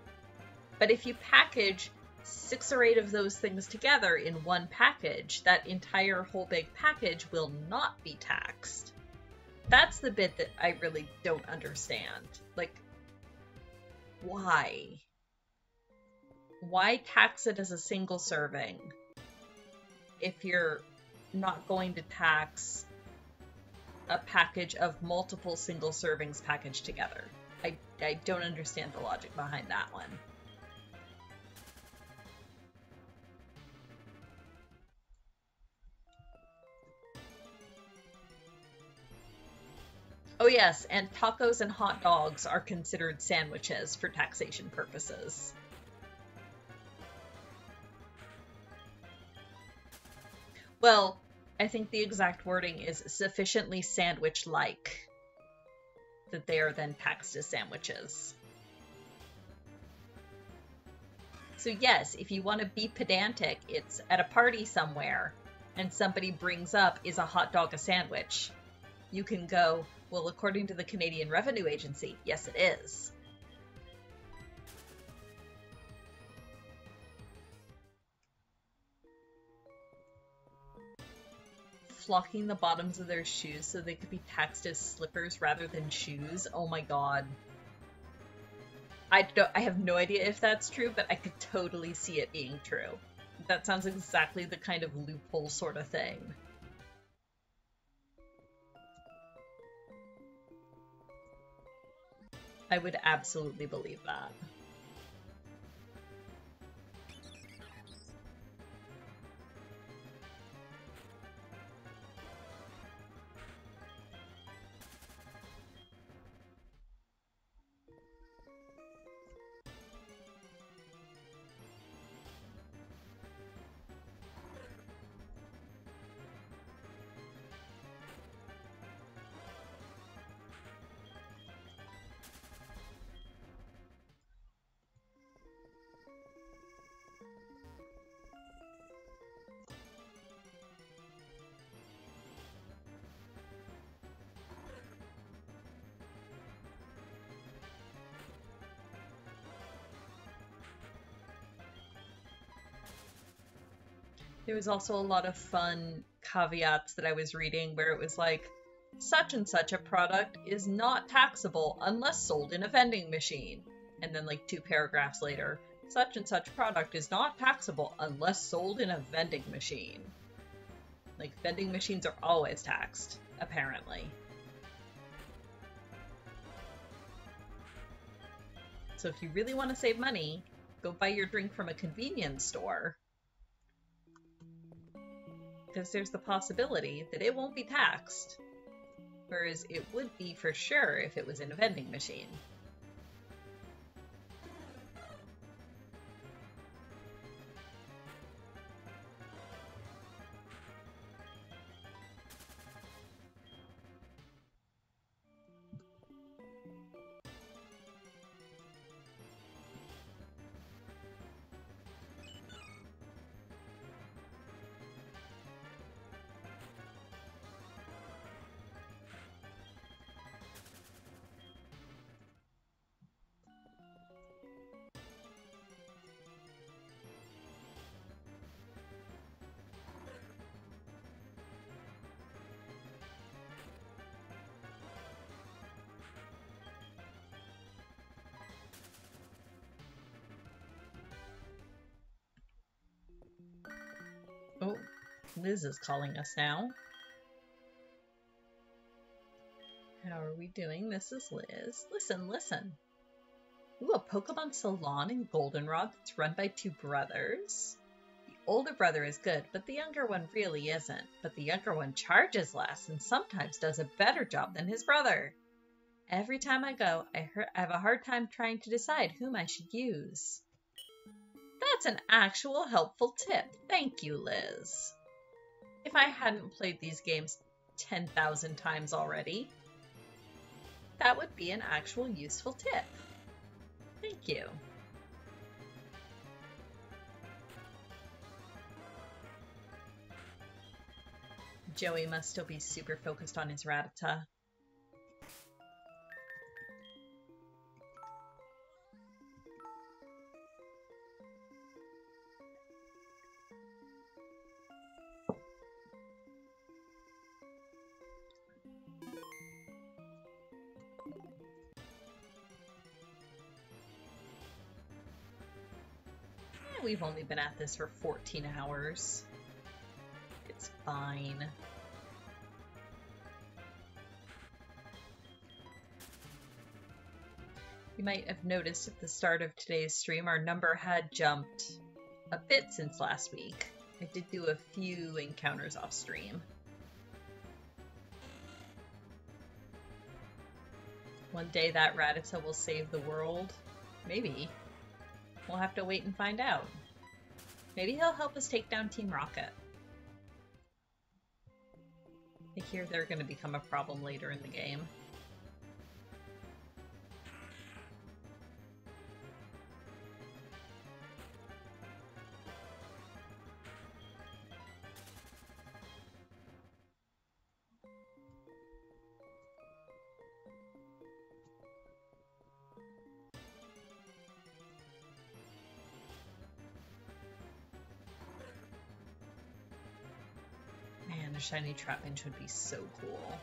But if you package 6 or 8 of those things together in one package, that entire whole big package will not be taxed. That's the bit that I really don't understand. Like, why? Why tax it as a single serving if you're not going to tax a package of multiple single servings packaged together? I don't understand the logic behind that one. Oh yes, and tacos and hot dogs are considered sandwiches for taxation purposes. Well, I think the exact wording is sufficiently sandwich-like that they are then taxed as sandwiches. So yes, if you want to be pedantic, it's at a party somewhere and somebody brings up, is a hot dog a sandwich? You can go, well, according to the Canadian Revenue Agency, yes it is. Flocking the bottoms of their shoes so they could be taxed as slippers rather than shoes. Oh my god. I have no idea if that's true, but I could totally see it being true. That sounds exactly the kind of loophole sort of thing. I would absolutely believe that. There was also a lot of fun caveats that I was reading where it was like, such and such a product is not taxable unless sold in a vending machine. And then like 2 paragraphs later, such and such product is not taxable unless sold in a vending machine. Like, vending machines are always taxed, apparently. So if you really want to save money, go buy your drink from a convenience store. Because there's the possibility that it won't be taxed. Whereas it would be for sure if it was in a vending machine. Oh, Liz is calling us now. How are we doing? This is Liz. Listen, listen. Ooh, a Pokemon salon in Goldenrod that's run by 2 brothers. The older brother is good, but the younger one really isn't. But the younger one charges less and sometimes does a better job than his brother. Every time I go, I have a hard time trying to decide whom I should use. That's an actual helpful tip. Thank you, Liz. If I hadn't played these games 10,000 times already, that would be an actual useful tip. Thank you. Joey must still be super focused on his Rattata. We've only been at this for 14 hours. It's fine. You might have noticed at the start of today's stream, our number had jumped a bit since last week. I did do a few encounters off stream. One day that Rattata will save the world. Maybe. We'll have to wait and find out. Maybe he'll help us take down Team Rocket. I hear they're going to become a problem later in the game. A shiny Trapinch would be so cool.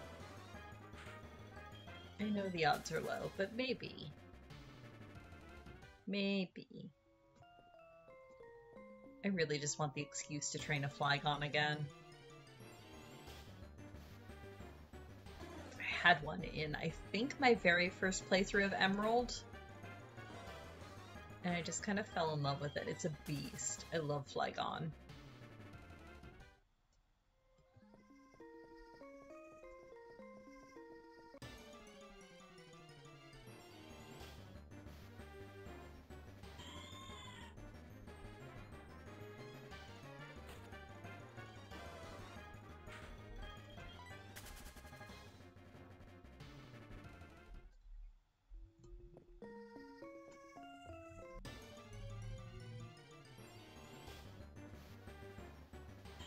I know the odds are low, but maybe. Maybe. I really just want the excuse to train a Flygon again. I had one in, I think, my very first playthrough of Emerald. And I just kind of fell in love with it. It's a beast. I love Flygon.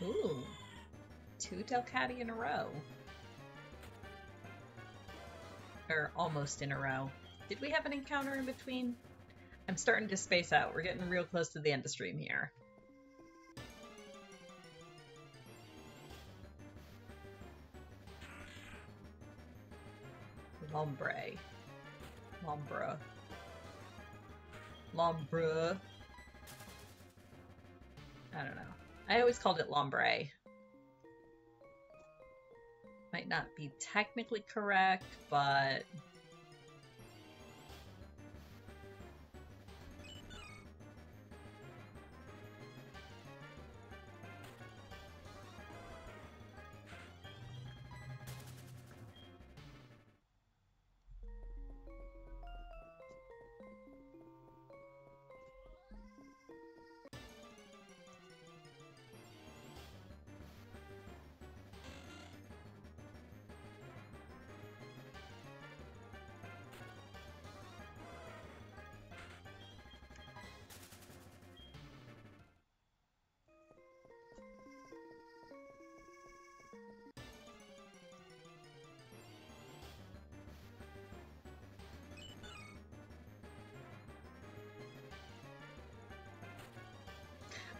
Ooh, 2 Delcatty in a row. Or almost in a row. Did we have an encounter in between? I'm starting to space out. We're getting real close to the end of stream here. Lombre. Lombra. Lombra. I don't know. I always called it Lombre. Might not be technically correct, but...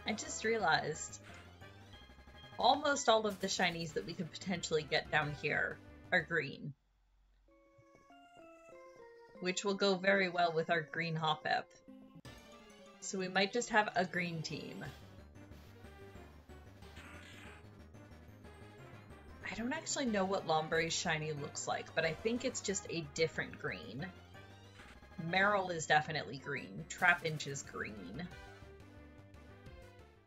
I just realized almost all of the shinies that we could potentially get down here are green, which will go very well with our green Hoppip. So we might just have a green team. I don't actually know what Lombre's shiny looks like, but I think it's just a different green. Meryl is definitely green. Trapinch is green.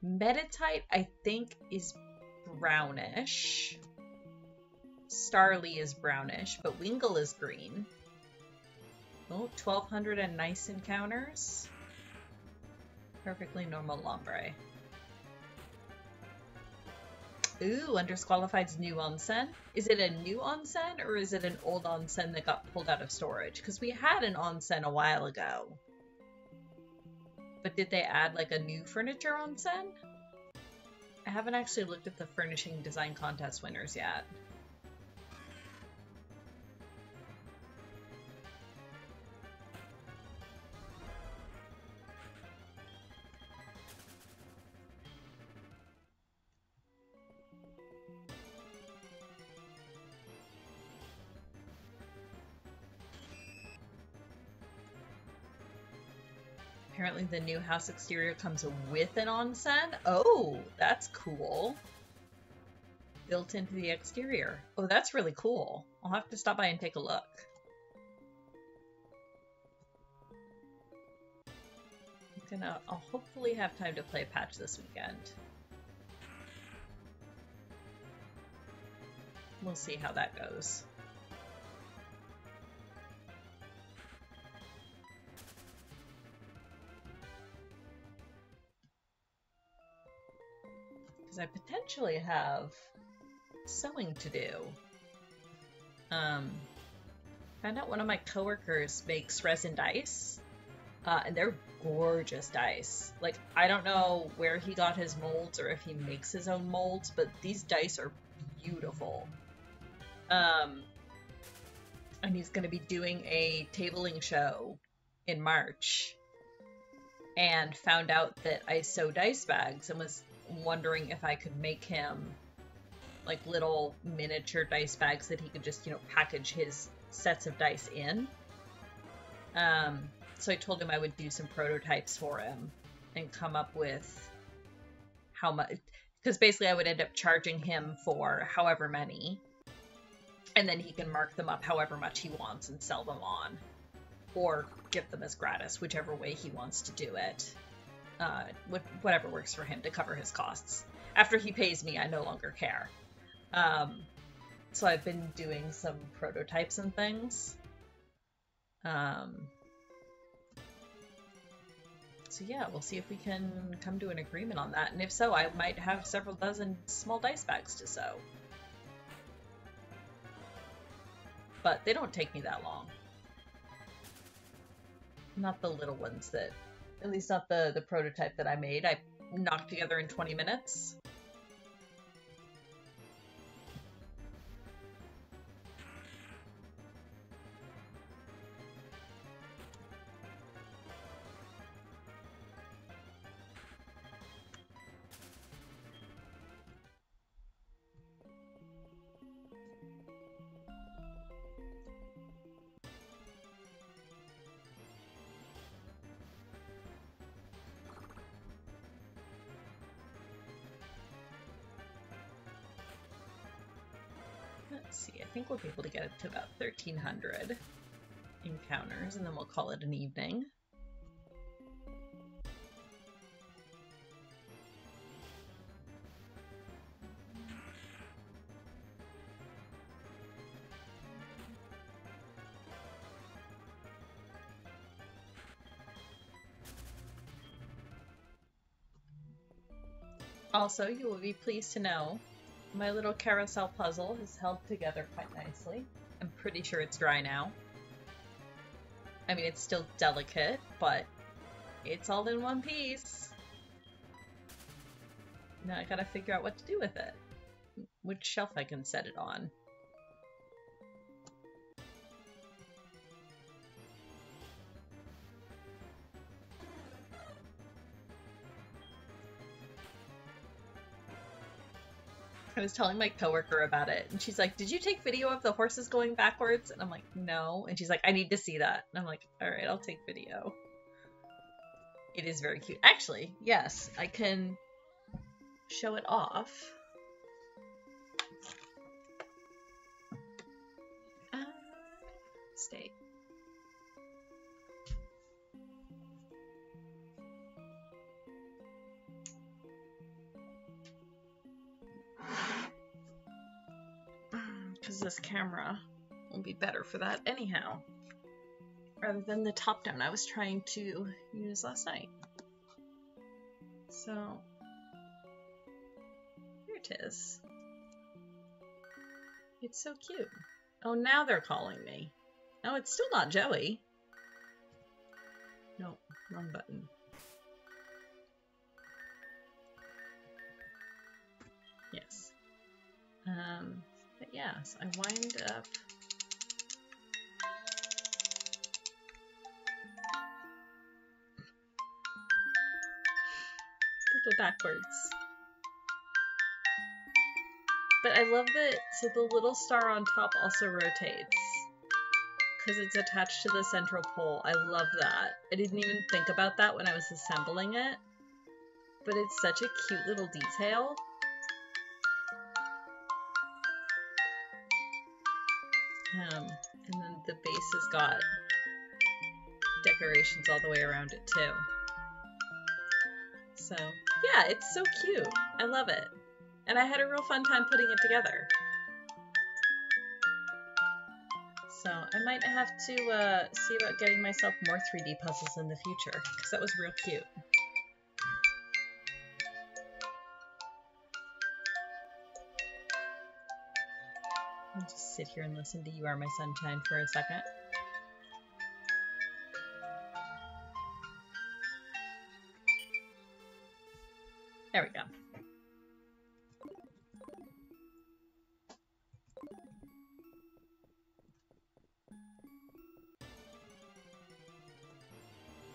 Meditite, I think, is brownish. Starly is brownish, but Wingull is green. Oh, 1200 and nice encounters. Perfectly normal Lombre. Ooh, Undisqualified's new onsen. Is it a new onsen or is it an old onsen that got pulled out of storage? Because we had an onsen a while ago. But did they add like a new furniture onsen? I haven't actually looked at the furnishing design contest winners yet. Apparently the new house exterior comes with an onsen. Oh, that's cool. Built into the exterior. Oh, that's really cool. I'll have to stop by and take a look. I'll hopefully have time to play a patch this weekend. We'll see how that goes. I potentially have sewing to do. Found out one of my coworkers makes resin dice, and they're gorgeous dice. Like, I don't know where he got his molds or if he makes his own molds, but these dice are beautiful. And he's going to be doing a tabling show in March, and found out that I sew dice bags and was wondering if I could make him like little miniature dice bags that he could just, you know, package his sets of dice in. So I told him I would do some prototypes for him and come up with how much, because basically I would end up charging him for however many, and then he can mark them up however much he wants and sell them on, or give them as gratis, whichever way he wants to do it. Whatever works for him to cover his costs. After he pays me, I no longer care. So I've been doing some prototypes and things. So yeah, we'll see if we can come to an agreement on that. And if so, I might have several dozen small dice bags to sew. But they don't take me that long. Not the little ones that... At least not the prototype that I made. I knocked together in 20 minutes. think we'll be able to get it to about 1,300 encounters, and then we'll call it an evening. Also, you will be pleased to know my little carousel puzzle is held together quite nicely. I'm pretty sure it's dry now. I mean, it's still delicate, but it's all in one piece. Now I gotta figure out what to do with it. Which shelf I can set it on. I was telling my coworker about it, and she's like, "Did you take video of the horses going backwards?" And I'm like, "No." And she's like, "I need to see that." And I'm like, "All right, I'll take video." It is very cute. Actually, yes, I can show it off. Stay. Because this camera will be better for that anyhow, rather than the top down I was trying to use last night. So here it is. It's so cute. Oh, now they're calling me. No, it's still not Joey. No, wrong button. Yes. But yes, I wind up go backwards. But I love that, so the little star on top also rotates because it's attached to the central pole. I love that. I didn't even think about that when I was assembling it, but it's such a cute little detail. And then the base has got decorations all the way around it too. So yeah, it's so cute. I love it. And I had a real fun time putting it together. So I might have to see about getting myself more 3D puzzles in the future, because that was real cute. I'll just sit here and listen to You Are My Sunshine for a second. There we go.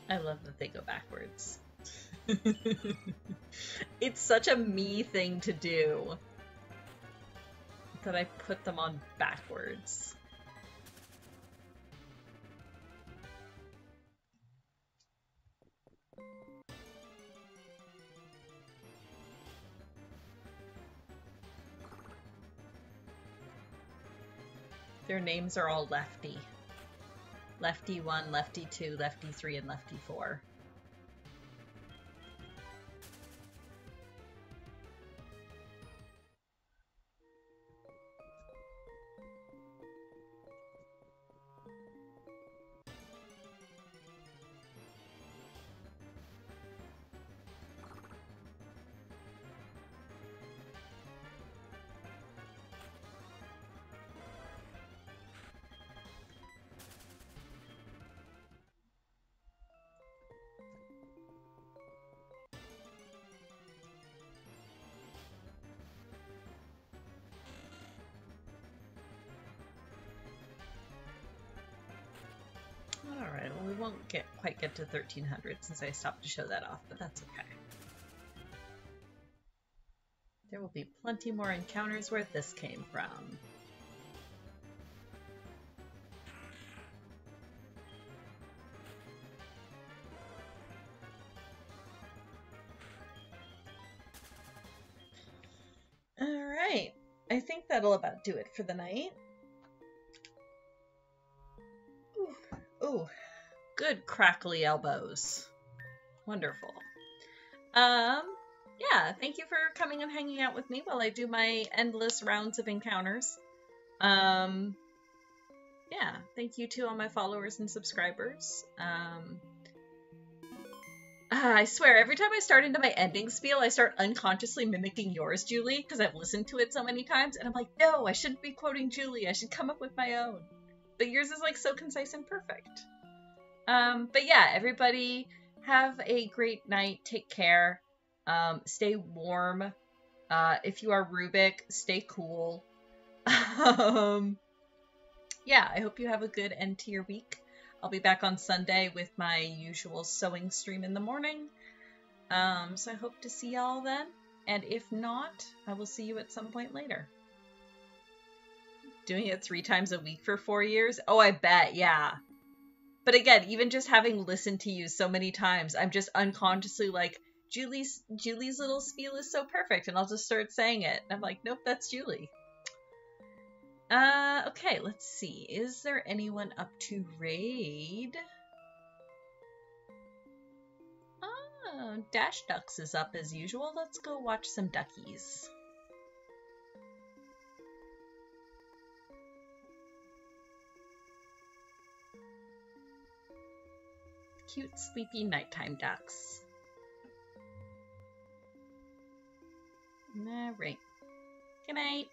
I love that they go backwards. It's such a me thing to do that I put them on backwards. Their names are all Lefty. Lefty 1, Lefty 2, Lefty 3, and Lefty 4. Alright, well, we won't quite get to 1,300 since I stopped to show that off, but that's okay. There will be plenty more encounters where this came from. Alright, I think that'll about do it for the night. Oh, good crackly elbows. Wonderful. Yeah, thank you for coming and hanging out with me while I do my endless rounds of encounters. Yeah, thank you to all my followers and subscribers. I swear, every time I start into my ending spiel, I start unconsciously mimicking yours, Julie, because I've listened to it so many times, and I'm like, no, I shouldn't be quoting Julie. I should come up with my own. But yours is like so concise and perfect. But yeah, everybody have a great night. Take care. Stay warm. If you are Rubik, stay cool. Yeah, I hope you have a good end to your week. I'll be back on Sunday with my usual sewing stream in the morning. So I hope to see y'all then. And if not, I will see you at some point later. Doing it 3 times a week for 4 years? Oh, I bet, yeah. But again, even just having listened to you so many times, I'm just unconsciously like, Julie's little spiel is so perfect, and I'll just start saying it. And I'm like, nope, that's Julie. Okay, let's see. Is there anyone up to raid? Oh, Dash Ducks is up as usual. Let's go watch some duckies. Cute, sleepy nighttime ducks. Alright. Good night.